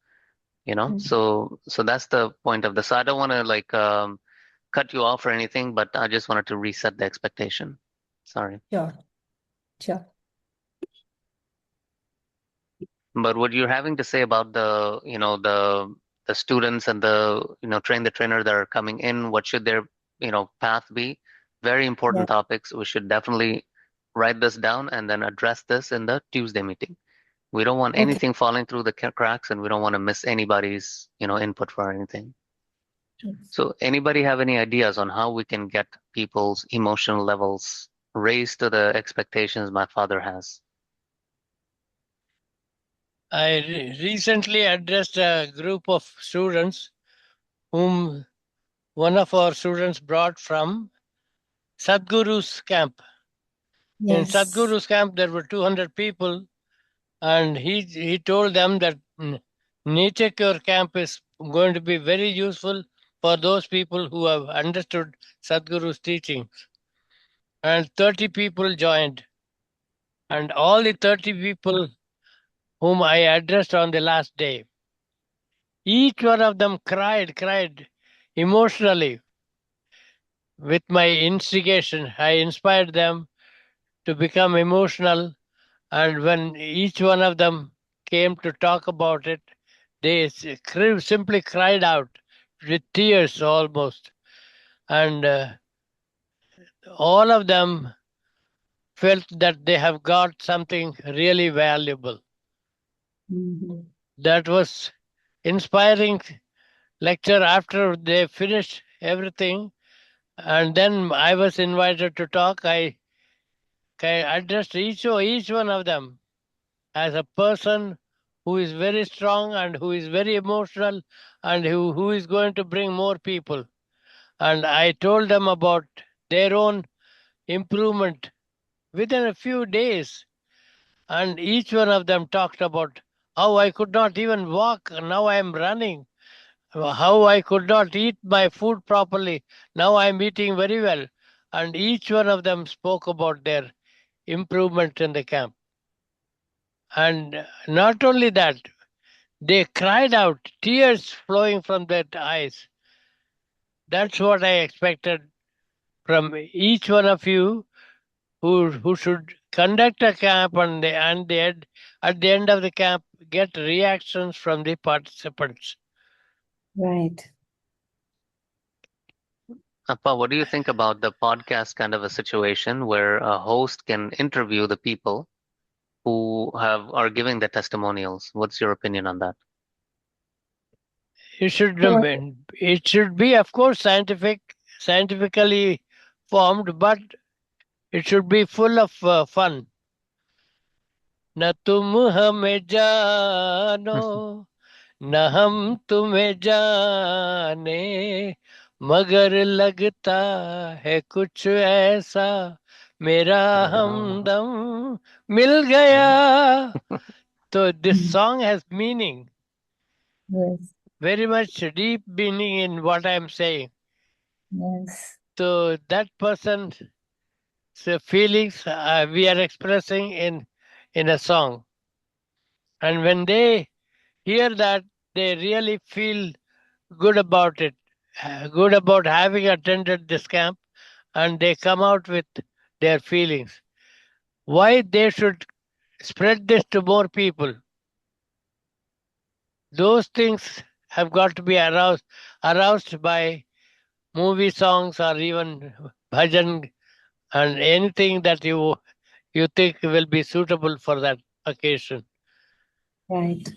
So that's the point of this. I don't want to cut you off or anything, but I just wanted to reset the expectation. Sorry. Sure. Sure. But what you're having to say about the students and the train the trainer that are coming in, what should their path be? Very important Yeah. topics. We should definitely write this down and then address this in the Tuesday meeting. We don't want Okay. anything falling through the cracks, and we don't want to miss anybody's input for anything. So anybody have any ideas on how we can get people's emotional levels raised to the expectations my father has? I recently addressed a group of students whom one of our students brought from Sadhguru's camp. In Yes. Sadhguru's camp, there were 200 people, and he told them that Nature Cure camp is going to be very useful for those people who have understood Sadhguru's teachings. And 30 people joined. And all the 30 people whom I addressed on the last day, each one of them cried emotionally. With my instigation, I inspired them to become emotional. And when each one of them came to talk about it, they simply cried out with tears almost. And all of them felt that they have got something really valuable. Mhm. That was inspiring lecture after they finished everything. And then I was invited to talk. I addressed each one of them as a person who is very strong and who is very emotional and who is going to bring more people. And I told them about their own improvement within a few days. And each one of them talked about how I could not even walk, now I am running. How I could not eat my food properly, now I am eating very well. And each one of them spoke about their improvement in the camp. And not only that, they cried out, tears flowing from their eyes. That's what I expected from each one of you who should conduct a camp at the end of the camp get reactions from the participants. Right. Appa, what do you think about the podcast kind of a situation where a host can interview the people who are giving the testimonials? What's your opinion on that? it should be, of course, scientifically formed, but it should be full of fun. न तुम हमें जानो न हम तुम्हें जाने, मगर लगता है कुछ ऐसा मेरा हमदम मिल गया. So this song has meaning, Yes, very much deep meaning in what I'm saying. yes. So that person's feelings we are expressing in a song, and when they hear that, they really feel good about it, good about having attended this camp, and they come out with their feelings. Why they should spread this to more people? Those things have got to be aroused by movie songs or even bhajan and anything that you think will be suitable for that occasion. Right.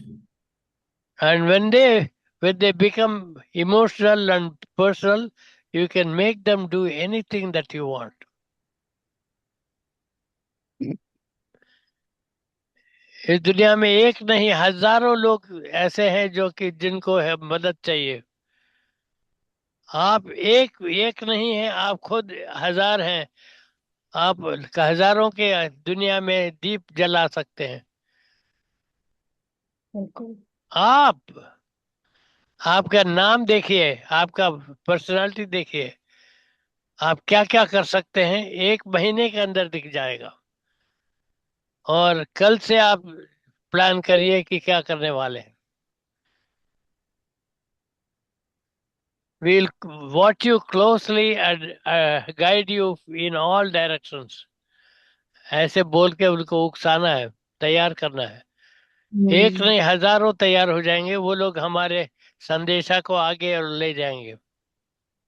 And when they become emotional and personal, you can make them do anything that you want. इस दुनिया में एक नहीं हजारों लोग ऐसे हैं जो कि जिनको है मदद चाहिए. आप एक एक नहीं है, आप खुद हजार हैं. आप हजारों के दुनिया में दीप जला सकते हैं. बिल्कुल. आपका नाम देखिए, आपका पर्सनालिटी देखिए, आप क्या क्या कर सकते हैं, 1 महीने के अंदर दिख जाएगा. और कल से आप प्लान करिए कि क्या करने वाले हैं. We'll watch you closely and guide you in all directions. ऐसे बोल के उनको उकसाना है, तैयार करना है. एक नहीं हजारों तैयार हो जाएंगे, वो लोग हमारे संदेशा को आगे और ले जाएंगे.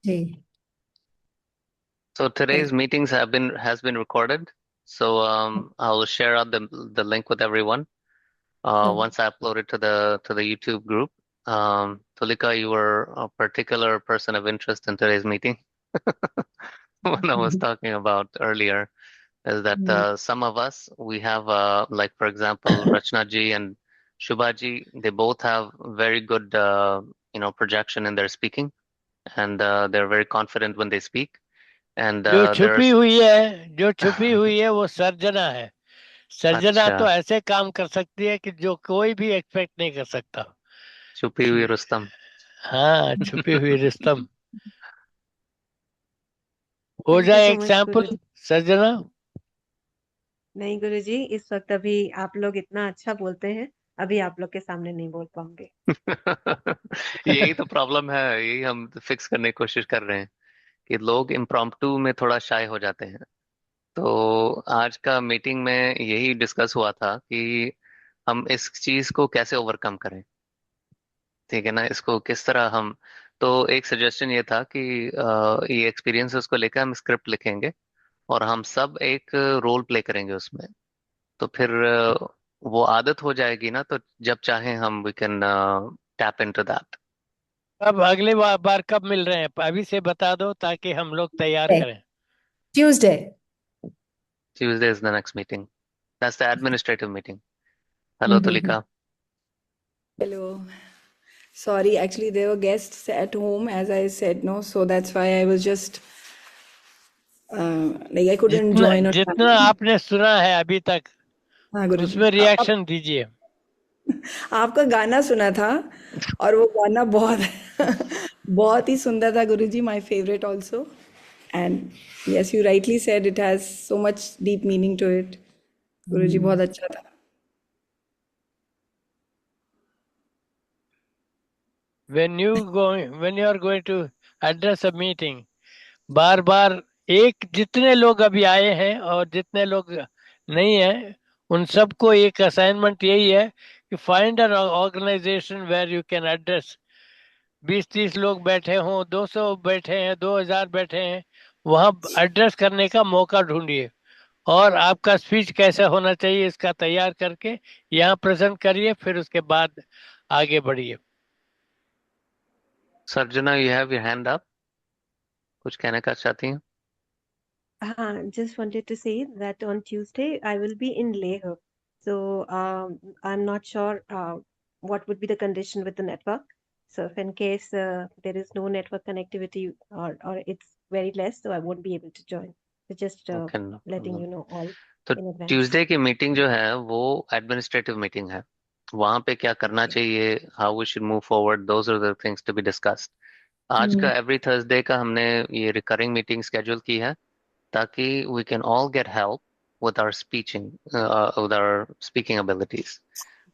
जी. So today's meetings has been recorded. So I'll share out the link with everyone once I upload it to the YouTube group. Tulika, you were a particular person of interest in today's meeting. When I was talking about earlier, is that some of us, we have like for example Rachna ji and Shubha ji, they both have very good projection in their speaking, and they're very confident when they speak. And जो छुपी हुई है वो सर्जना है. सर्जना तो अच्छा, ऐसे काम कर सकती है कि जो कोई भी एक्सपेक्ट नहीं कर सकता. छुपी हुई रुस्तम. हाँ, छुपी हुई रुस्तम. हो थैंक यू जाए सो मच एग्जाम्पल गुरु. सर्जना. नहीं गुरु जी, इस वक्त अभी आप लोग इतना अच्छा बोलते हैं, अभी आप लोग के सामने नहीं बोल पाऊंगे. यही तो प्रॉब्लम है, यही हम फिक्स करने की कोशिश कर रहे हैं कि लोग इम्प्रॉम्प्टू में थोड़ा शाय हो जाते हैं. तो आज का मीटिंग में यही डिस्कस हुआ था कि हम इस चीज को कैसे ओवरकम करें. ठीक है ना, इसको किस तरह हम. तो एक सजेशन ये था कि ये एक्सपीरियंसेस को लेकर हम स्क्रिप्ट लिखेंगे और हम सब एक रोल प्ले करेंगे उसमें. तो फिर वो आदत हो जाएगी ना, तो जब चाहे हम we can tap into that. अब अगले बार कब मिल रहे हैं, अभी से बता दो ताकि हम लोग तैयार करें. Tuesday. Tuesday is the next meeting. That's the administrative meeting. Hello, Tulika. Hello. Sorry, actually, there were guests at home, as I said, no, so that's why I was just like I couldn't join or जितना आपने सुना है अभी तक, हाँ गुरु जी. उसमें reaction दीजिए. आपका गाना सुना था और वो गाना बहुत ही सुंदर था गुरु जी. My favorite also. And yes, you rightly said it has so much deep meaning to it. गुरु जी बहुत अच्छा था. when you are going to address a meeting, बार बार जितने लोग अभी आए हैं और जितने लोग नहीं हैं, उन सबको एक असाइनमेंट यही है कि find an organisation where you can address. 20-30 लोग बैठे हों, 200 बैठे हैं, 2000 बैठे हैं, वहां एड्रेस करने का मौका ढूंढिए. और आपका स्पीच कैसा होना चाहिए इसका तैयार करके यहाँ प्रेजेंट करिए, फिर उसके बाद आगे बढ़िए. सर्जना, you have your hand up. कुछ कहना का चाहती हैं? Just wanted to say that on Tuesday I will be in Leh. So I'm not sure what would be the condition with the network. So if in case there is no network connectivity or it's very less, so I won't be able to join. So just Okay, no letting problem. you know all तो in advance. Tuesday की meeting जो है वो administrative meeting है. वहां पे क्या करना चाहिए, how we should move forward, those are the things to be discussed. आज का एवरी थर्सडे का हमने ये रिकरिंग मीटिंग शेड्यूल की है ताकि we can all get help with our speaking with our speaking abilities.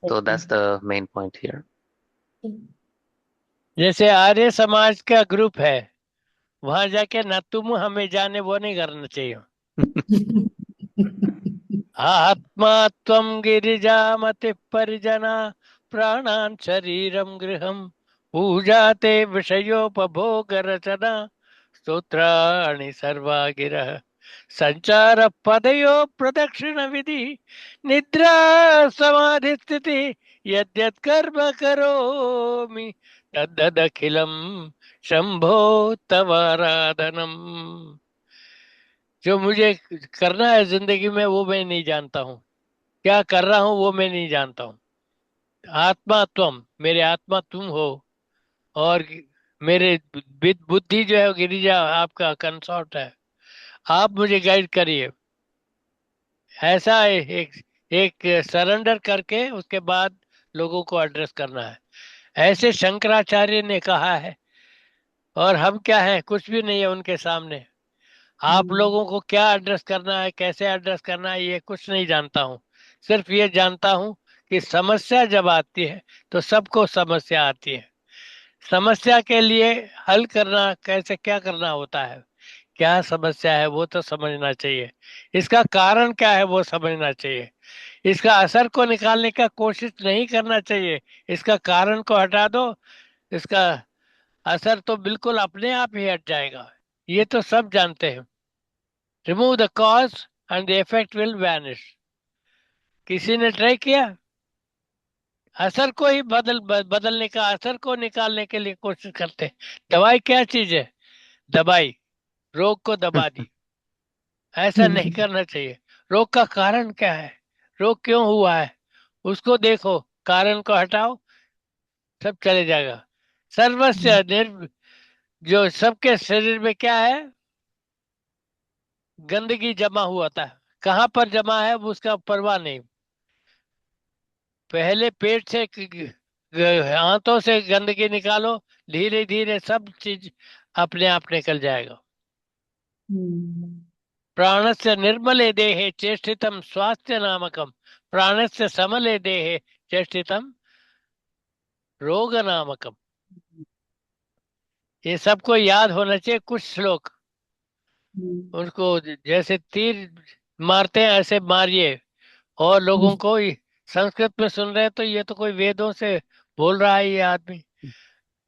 So that's the main point here. जैसे आर्य समाज का ग्रुप है, वहां जाके न तुम हमें जाने वो नहीं करना चाहिए. आत्मा त्वं गिरिजामति परिजना प्राणान् शरीरं गृहं पूजाते विषयोपभोग रचना स्तोत्राणि सर्वा गिरः संचार पदयो प्रदक्षिण विधि निद्रा समाधि स्थिति यद्यत् कर्म करोमि तद्दखिलं शंभो तवाराधनम. जो मुझे करना है जिंदगी में वो मैं नहीं जानता हूँ, क्या कर रहा हूँ वो मैं नहीं जानता हूँ. आत्मा त्वम, मेरे आत्मा तुम हो, और मेरे बुद्धि जो है वो गिरिजा आपका कंसॉर्ट है. आप मुझे गाइड करिए. ऐसा एक एक सरेंडर करके उसके बाद लोगों को एड्रेस करना है. ऐसे शंकराचार्य ने कहा है, और हम क्या है, कुछ भी नहीं है उनके सामने. आप लोगों को क्या एड्रेस करना है, कैसे एड्रेस करना है, ये कुछ नहीं जानता हूँ. सिर्फ ये जानता हूँ कि समस्या जब आती है तो सबको समस्या आती है. समस्या के लिए हल करना कैसे, क्या करना होता है, क्या समस्या है वो तो समझना चाहिए. इसका कारण क्या है वो समझना चाहिए. इसका असर को निकालने का कोशिश नहीं करना चाहिए. इसका कारण को हटा दो, इसका असर तो बिल्कुल अपने आप ही हट जाएगा. ये तो सब जानते हैं. Remove the cause and the effect will vanish. किसी ने ट्राई किया, असर को ही बदलने का, असर को निकालने के लिए कोशिश करते हैं. दवाई क्या चीज है, दवाई रोग को दबा दी. ऐसा नहीं करना चाहिए. रोग का कारण क्या है, रोग क्यों हुआ है, उसको देखो, कारण को हटाओ, सब चले जाएगा. सर्वस्व जो सबके शरीर में क्या है, गंदगी जमा हुआ था. कहाँ पर जमा है वो उसका परवाह नहीं. पहले पेट से हाथों से गंदगी निकालो, धीरे धीरे सब चीज अपने आप निकल जाएगा. प्राणस्य निर्मले देहे चेष्टितम स्वास्थ्य नामकम, प्राणस्य समले देहे चेष्टितम रोग नामकम. ये सबको याद होना चाहिए. कुछ श्लोक उनको जैसे तीर मारते हैं ऐसे मारिए, और लोगों को संस्कृत में सुन रहे हैं तो ये तो कोई वेदों से बोल रहा है ये आदमी.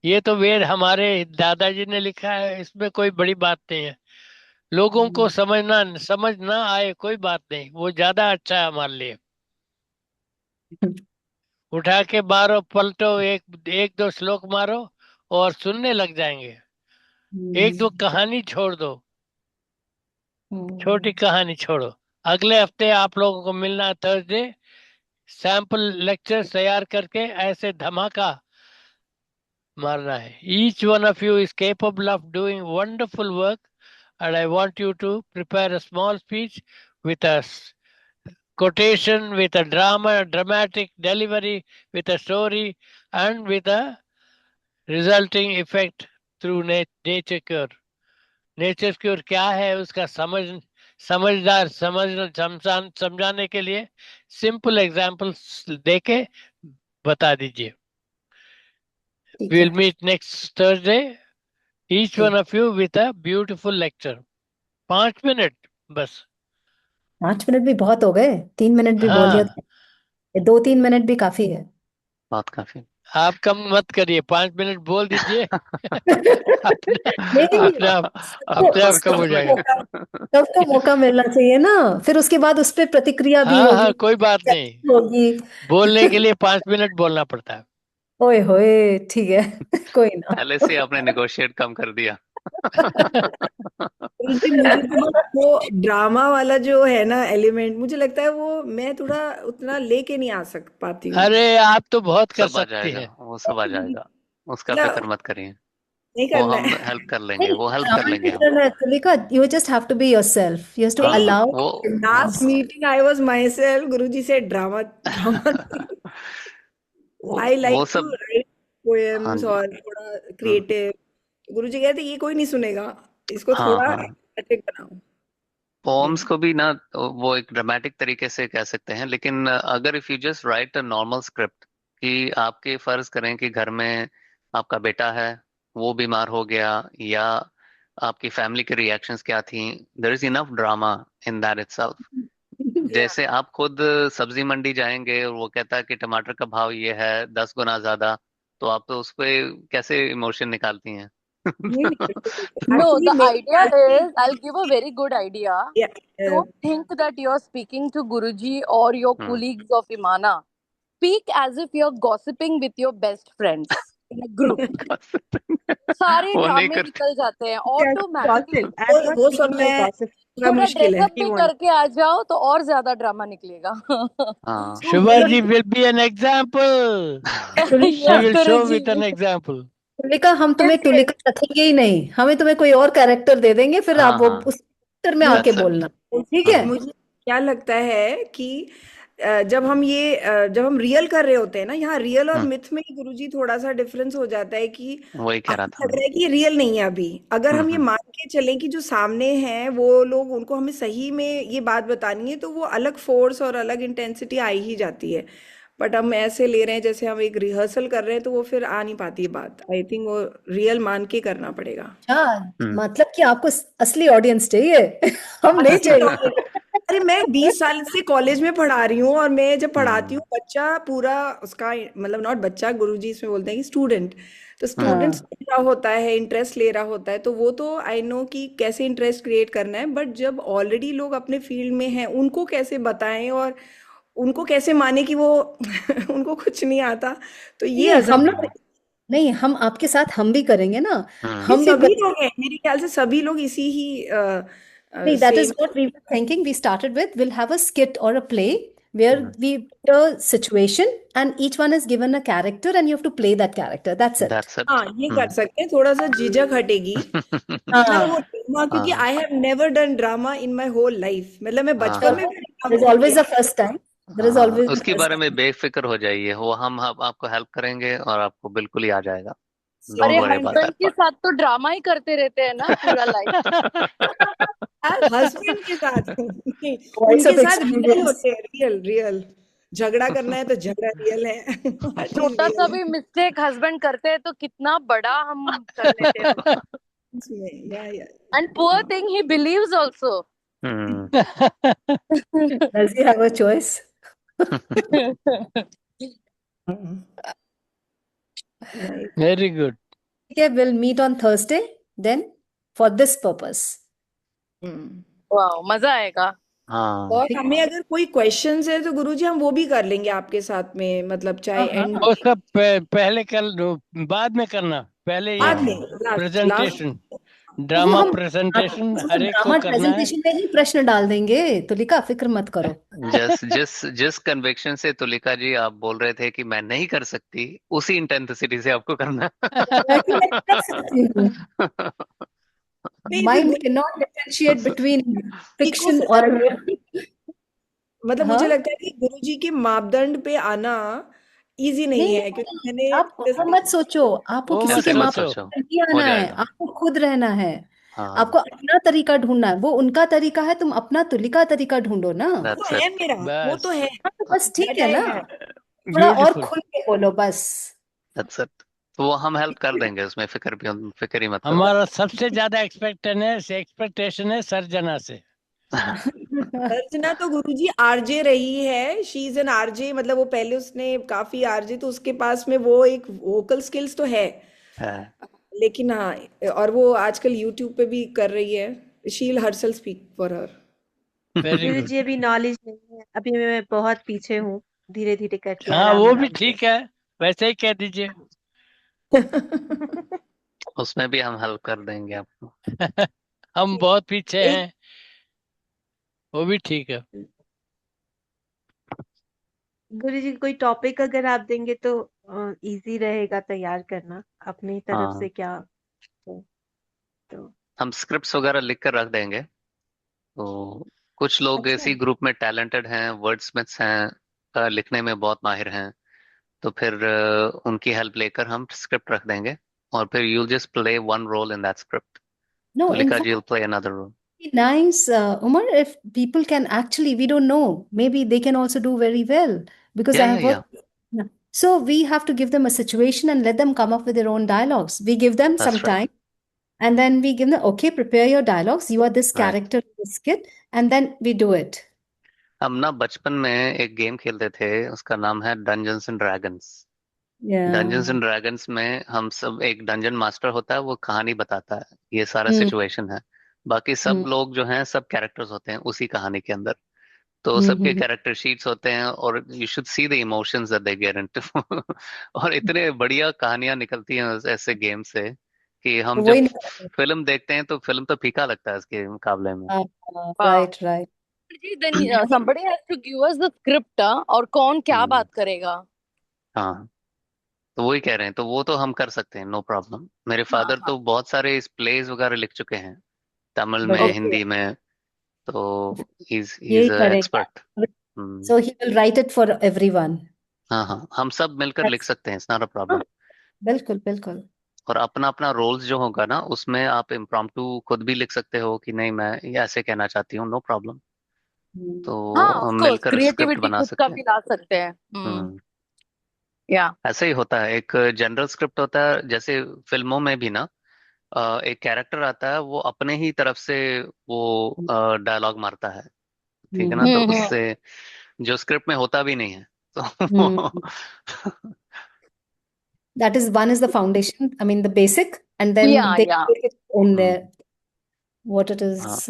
ये तो वेद हमारे दादाजी ने लिखा है, इसमें कोई बड़ी बात नहीं है. लोगों को समझ ना आए कोई बात नहीं, वो ज्यादा अच्छा है हमारे लिए. उठा के मारो, पलटो, एक एक दो श्लोक मारो और सुनने लग जाएंगे. एक दो कहानी छोड़ दो, छोटी कहानी छोड़ो. अगले हफ्ते आप लोगों को मिलना थर्सडे. सैंपल लेक्चर तैयार करके ऐसे धमाका मारना है. Each one of you is capable of doing wonderful work, and I want you to prepare a small speech with a quotation, with a dramatic delivery, with a story, and with a resulting effect through nature cure. Nature cure क्या है उसका समझदार समझाने के लिए simple examples देके बता दीजिए. We'll meet next Thursday, each one of you with a beautiful lecture. 5 minute बस. 5 मिनट भी बहुत हो गए, 3 मिनट भी बोल दिया. हाँ, 2-3 मिनट भी काफी है. बात काफी. आप कम मत करिए, 5 मिनट बोल दीजिए. अपने नहीं, अपने आप कम हो जाएगा. सबको मौका मिलना चाहिए ना, फिर उसके बाद उस पर प्रतिक्रिया भी हाँ होगी, हाँ, कोई बात नहीं. होगी. बोलने के लिए 5 मिनट बोलना पड़ता है. ओए होए, ठीक है। कोई ना। पहले से आपने नेगोशिएट कम कर दिया। गुरुजी मुझे तो बस वो ड्रामा वाला जो है ना एलिमेंट, मुझे लगता है वो मैं थोड़ा उतना लेके नहीं आ सक पाती हूँ। अरे आप तो बहुत कर सब आ सकती जाएगा, है। वो सब आ जाएगा, उसका मतलब फिक्र मत करिए। नहीं वो करना हम है। हेल्प कर लेंगे, नहीं, वो हेल्प कर ड्रामा लेंगे नहीं हम। करना है Tulika, you just have to be yourself, you have to नहीं, हाँ allow वो last meeting I was myself, Guruji से ड्रामा ड्रामा आई वो लाइक टू सब। राइट हाँ पोएम्स जी। और थोड़ा क्रिएटिव। गुरुजी कहते ये कोई नहीं सुनेगा, इसको हाँ थोड़ा हाँ, एस्थेटिक बनाओ। पोम्स हम्म, को भी ना वो एक ड्रामेटिक तरीके से कह सकते हैं, लेकिन अगर if you just right a normal script कि आपके फर्ज करें कि घर में आपका बेटा है, वो बीमार हो गया, या आपकी फैमिली के रिएक्शंस क्या थी, there is enough drama in that itself. या जैसे आप खुद सब्जी मंडी जाएंगे और वो कहता है कि टमाटर का भाव ये है 10 गुना ज्यादा, तो आप तो उस पे कैसे इमोशन निकालती हैं? नहीं नहीं बिल्कुल बिल्कुल No, एक्चुअली the मेरे idea ख्याल से is, I'll give a very good idea. या, Don't think that you're speaking to Guruji or your hmm. colleagues of Imana. Speak as if you're gossiping with your best friends in a group. सारे वो नहीं ड्रामे करते। निकल जाते हैं Just automatically. gossip. I'm not वो सब speaking like मैं gossip. थोड़ा थोड़ा मुश्किल है। ड्रेसअप He भी wants. करके आ जाओ तो और ज्यादा ड्रामा निकलेगा। हाँ तो Shivaji मेरे will be an example. She Tulika, yes will show Guruji. with an example. Tulika, हम तुम्हें Yes, तुलिका रखेंगे ही नहीं, हमें तुम्हें कोई और कैरेक्टर दे देंगे, फिर आप हाँ वो हाँ, उस कैरेक्टर में आके दैट्स इट। बोलना। ठीक है। मुझे क्या लगता है कि जब हम रियल कर रहे होते हैं ना, यहाँ रियल और मिथ में गुरुजी थोड़ा सा डिफरेंस हो जाता है कि वही कह रहा आपको था लग मैं। रहा है कि ये रियल नहीं है अभी। अगर हम ये हम्म। मान के चलें कि जो सामने हैं वो लोग, उनको हमें सही में ये बात बतानी है, तो वो अलग फोर्स और अलग इंटेंसिटी आ ही जाती है। बट हम ऐसे ले रहे हैं जैसे हम एक रिहर्सल कर रहे हैं, तो वो फिर आ नहीं पाती है बात। आई थिंक वो रियल मान के करना पड़ेगा। हाँ, हम्म। मतलब कि आपको असली ऑडियंस चाहिए। हम नहीं असली चाहिए। ऑडियंस। अरे मैं 20 साल से कॉलेज में पढ़ा रही हूँ, और मैं जब पढ़ाती हूँ हम्म। बच्चा पूरा उसका, मतलब नॉट बच्चा, गुरुजी इसमें बोलते हैं कि स्टूडेंट, तो स्टूडेंट हाँ, समझ रहा होता है, इंटरेस्ट ले रहा होता है, तो वो तो आई नो कि कैसे इंटरेस्ट क्रिएट करना है। बट जब ऑलरेडी लोग अपने फील्ड में हैं, उनको कैसे बताएं और उनको कैसे माने कि वो उनको कुछ नहीं आता, तो ये नहीं हम लोग, अजब। नहीं हम आपके साथ हम भी करेंगे ना, ये हम भी सभी करेंगे। लोग हैं, मेरे ख्याल से सभी लोग इसी ही नहीं, that is same. what we were thinking. We started with, we'll have a skit or a play where hmm. we put a situation and each one is given a character and you have to play that character. That's it. That's it. हाँ ये कर सकते हैं, थोड़ा सा झिझक हटेगी ना वो हाँ, ड्रामा, क्योंकि हाँ I have never done drama in my whole life. मतलब मैं बचपन में हाँ भी there's ड्रामा नहीं always किया। a first time. There is हाँ, always a उसके first बारे में time. बेफिक्र हो जाइए, वो हम आपको हेल्प करेंगे और आपको बिल्कुल ही आ जाएगा। सो अरे don't worry about husband that के पार्ट। साथ तो ड्रामा ही करते रहते हैं ना पूरा लाइफ। हस्बैंड के साथ नहीं, Voice उनके of साथ रियल experience. होते हैं, रियल रियल। झगड़ा करना है तो झगड़ा रियल है। हर चीज छोटा सा रियल भी है मिस्टेक हस्बैंड करते हैं तो कितना बड़ा हम कर लेते हैं उसको। इसमें। या and poor thing he believes also. Hmm. Does he have a choice? Nice. Very good. Okay, we'll meet on Thursday then for this purpose. वाह मजा आएगा। हाँ और ठीक हमें अगर कोई क्वेश्चंस है तो गुरुजी हम वो भी कर लेंगे आपके साथ में, मतलब चाहे हाँ, एंड हाँ। उसका पहले कर लो, बाद में करना, पहले ये बाद में, लास्ट लास्ट। प्रेजेंटेशन, वो ड्रामा हम प्रेजेंटेशन वो हर एक को ड्रामा करना है। प्रेजेंटेशन में ही प्रश्न डाल देंगे, तुलिका फिक्र मत करो। जिस जिस जिस कन्विक्शन से तुलिका जी आप बोल रहे थे कि मैं नहीं कर सकती, उसी इंटेंसिटी से आपको करना वैसे मैं कर सकती हूँ। नहीं फिर mind can not differentiate between echo fiction और मतलब मुझे हाँ, लगता है कि गुरुजी के मापदंड पे आना इजी नहीं नहीं है, क्योंकि नहीं, मैंने आप ऐसा मत सोचो, आपको वो किसी मत ऐसे के मत माप सोचो। सोचो, नहीं हो आना है, जाएगा। आपको खुद रहना है, हाँ आपको अपना तरीका ढूंढना है। वो उनका तरीका है, तुम अपना तुलिका तरीका ढूंढो ना। वो दैट्स तो है इट। मेरा, वो तो बस है, तो बस ठीक दैट है आई ना, है। थोड़ा और ब्यूटीफुल। खुल के बोलो बस। That's it. तो वो हम हेल्प कर देंगे, उसमें फिक्र ही मत करो। हमारा सबसे ज्यादा एक्सपेक्टेशन है सर्जना से। अर्चना तो गुरुजी आरजे रही है, शी इज एन आरजे, मतलब वो पहले उसने काफी आरजे, तो उसके पास में वो एक वोकल स्किल्स तो है। है। लेकिन हाँ, और वो आजकल यूट्यूब पे भी कर रही है, she will herself speak for her. Very good. Guruji अभी नॉलेज नहीं है, अभी मैं बहुत पीछे हूँ, धीरे धीरे करके हाँ आराम वो भी आराम से। ठीक है, वैसे ही कह दीजिए। उसमें भी हम हेल्प कर देंगे आपको। हम बहुत पीछे एक हैं, वो भी ठीक है। गुरु जी कोई टॉपिक अगर आप देंगे तो इजी रहेगा तैयार करना अपनी तरफ हाँ, से क्या तो, तो हम स्क्रिप्ट्स वगैरह लिख कर रख देंगे। तो कुछ लोग अच्छा इसी ग्रुप में टैलेंटेड हैं, वर्ड्समिथ्स हैं, लिखने में बहुत माहिर हैं। तो फिर उनकी हेल्प लेकर हम स्क्रिप्ट रख देंगे, और फिर you'll just play one role in that script. No, in Tulika ji fact, will play another role. nice, Umar, if people can actually, we don't know, maybe they can also do very well because या I या have या, worked. Yeah. So we have to give them a situation and let them come up with their own dialogues. We give them some that's right. time and then we give them, okay, prepare your dialogues. You are this right. character in this skit, and then we do it. हम ना बचपन में एक game खेलते थे, उसका नाम है dungeons and dragons. Dungeons Yeah. And dragons में हम सब, एक डंजन मास्टर होता है, वो कहानी बताता है, ये सारा Mm, सिचुएशन है। बाकी सब mm, लोग जो हैं सब कैरेक्टर्स होते हैं उसी कहानी के अंदर। तो सबके mm, कैरेक्टर शीट्स होते हैं, और you should see the emotions that they get into. और इतने बढ़िया कहानियां निकलती हैं ऐसे गेम से, कि हम जब वही ना- फिल्म देखते हैं तो फिल्म तो फीका लगता है इसके मुकाबले में। Wow. right, right. Ji, then somebody has to give us the script, और कौन क्या हम्म, बात करेगा। हाँ, तो वही कह रहे हैं, तो वो तो हम कर सकते हैं, नो प्रॉब्लम। मेरे हाँ फादर हाँ। तो बहुत सारे इस प्लेज वगैरह लिख चुके हैं, तमिल में, बढ़िया, ओके। हिंदी में। तो यही he's a करेगा. expert। Hmm, So he will write it for everyone. हाँ हाँ, हम सब मिलकर लिख That's, सकते हैं, इट्स नॉट अ हाँ, प्रॉब्लम। बिल्कुल बिल्कुल. और अपना अपना रोल्स जो होगा ना, उसमें आप इम्प्रॉम्प्टू खुद भी लिख सकते हो कि नहीं मैं ये ऐसे कहना चाहती हूँ, नो प्रॉब्लम। हम्म. तो हाँ, ऑफ हम कोर्स मिलकर स्क्रिप्ट क्रिएटिविटी बना खुद का सकते हैं। भी ला सकते हैं। हम्म, या ऐसे ही होता है, एक जनरल स्क्रिप्ट होता है, जैसे फिल्मों में भी ना, एक कैरेक्टर आता है, वो अपने ही तरफ से वो डायलॉग मारता है, ठीक है ना, तो हम्म। उससे जो स्क्रिप्ट में होता भी नहीं है, हम्म. तो That is one is the foundation, I mean the basic, and then या they या take it in hmm, there. What it हाँ, is,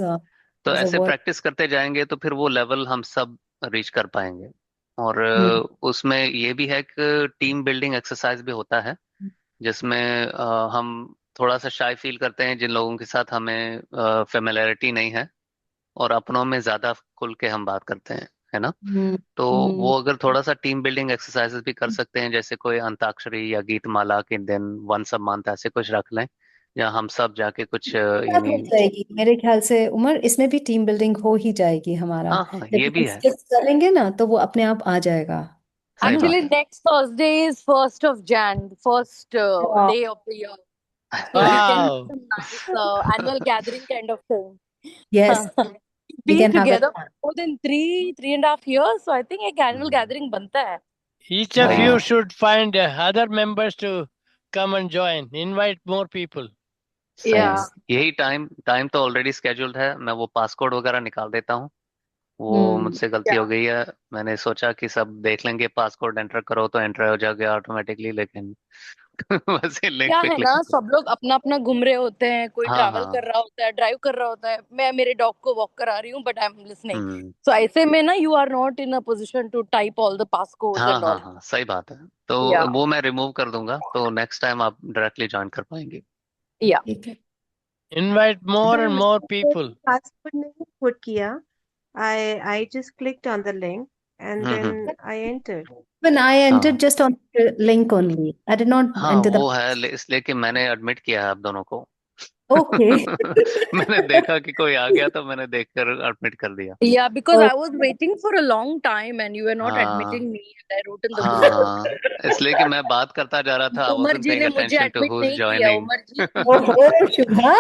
तो is a ऐसे word. प्रैक्टिस करते जाएंगे तो फिर वो लेवल हम सब रीच कर पाएंगे। और Hmm. उसमें ये भी है कि टीम बिल्डिंग एक्सरसाइज भी होता है, जिसमें हम थोड़ा सा शाय फील करते हैं जिन लोगों के साथ हमें फेमिलियरिटी नहीं है, और अपनों में ज्यादा खुल के हम बात करते हैं, है ना। Hmm. तो Hmm. वो अगर थोड़ा सा टीम बिल्डिंग एक्सरसाइजेस भी कर सकते हैं, जैसे कोई अंताक्षरी या गीतमाला के दिन, वंस अ मंथ, ऐसे कुछ रख लें, या हम सब जाके कुछ बात हो यानी। जाएगी मेरे ख्याल से उमर, इसमें भी टीम बिल्डिंग हो ही जाएगी हमारा. हाँ हाँ, जब ये भी हम है, skills करेंगे ना तो वो अपने आप आ जाएगा, है सही ना. एक्चुअली बात है। Next Thursday is 1st of Jan, first हाँ. day of the year, so we can have वाह, some nice annual gathering kind of thing. Yes, we Been can have it. together for more than 3.5 years, so I think एक annual हम्म, gathering बनता है. each of सही हाँ. you है, should find other members to come and join. Invite more people. सही है। Yeah. Yes. यही time time तो ऑलरेडी स्केड्यूल्ड है, मैं वो पासकोड वगैरह निकाल देता हूँ। वो Hmm. मुझसे गलती हो Yeah. गई है, मैंने सोचा कि सब देख लेंगे, पासकोड एंटर करो तो एंटर हो जाएगा ऑटोमेटिकली, लेकिन वैसे लिंक क्या पे है क्लिक ना, करो। सब लोग अपना अपना घूम रहे होते हैं, कोई हाँ ट्रैवल कर हाँ, रहा होता है, ड्राइव कर रहा होता है, मैं मेरे डॉग को वॉक करा रही हूँ, but I am listening. Hmm, so ऐसे में ना, you are not in a position to type all the pass codes हाँ एंड हाँ ऑल. हाँ, सही बात है। तो या वो मैं रिमूव कर दूंगा, तो नेक्स्ट टाइम आप डायरेक्टली ज्वाइन कर पाएंगे। या ठीक है. Invite more and more people. Password नहीं पुट किया. I just clicked on the link and then hmm, I entered. When I हाँ entered just on the link only, I did not हाँ, enter the. वो है, इसलिए कि मैंने admit किया है आप दोनों को। Okay. मैंने देखा कि कोई आ गया, तो मैंने देखकर एडमिट कर दिया। या because Oh, I was waiting for a long time and you were not हाँ admitting me, and I wrote in the हाँ ग्रुप. हाँ, इसलिए कि मैं बात करता जा रहा था, आई उमर वाजंट जी पेइंग ने मुझे attention to admit who is नहीं किया, joining. Umar ji. oh, Shubha.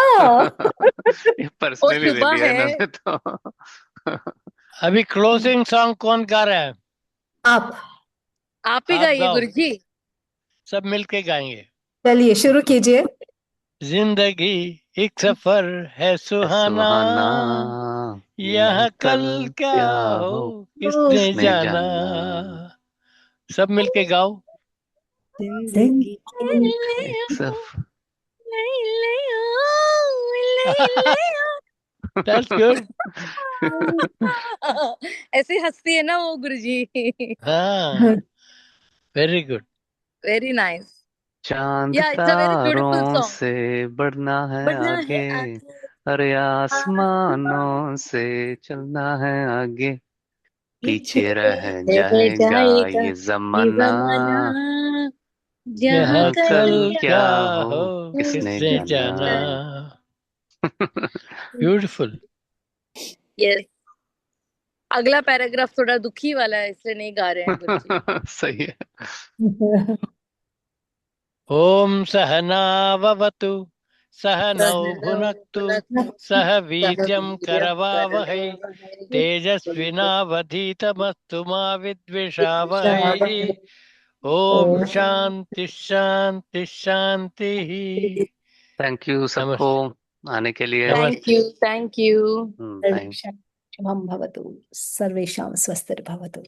ये वो पर्सनली ले शुभा लिया है. इन्होंने तो। अभी क्लोजिंग सॉन्ग कौन गा रहा है? आप आप ही आप गाइए गाओ, गुरुजी. सब मिलके गाएंगे। चलिए शुरू कीजिए. जिंदगी एक सफर है सुहाना, सुहाना, यह यह कल कल क्या क्या हो हो किसने किसने जाना। जाना। सब मिलके गाओ। जिंदगी एक सफ दैट्स गुड। ऐसे हंसती है ना वो गुरुजी. हाँ, वेरी गुड। Very nice. चांद Yeah, it's a very beautiful तारों song. से बढ़ना है बढ़ना है आगे, आगे, अरे आसमां आसमानों से चलना है आगे, पीछे पीछे रह रह जाएगा जाएगा ये ये जमाना, जमाना, जहाँ यहाँ यहाँ कल कल कल क्या क्या क्या हो हो किसने किसने जाना। जाना। ब्यूटीफुल। यस, अगला पैराग्राफ थोड़ा दुखी वाला है इसलिए नहीं गा रहे हैं गुरुजी। सही है। ओम सहनाववतु सहनौ भुनक्तु सह वीर्यं करवावहै तेजस्विनावधीतमस्तु मा विद्विषावहै। ओम शांति शांति शांति। थैंक यू सबको आने के लिए। Thank you, thank you. Thank Shubham भवतु, सर्वेषां स्वस्तिर्भवतु।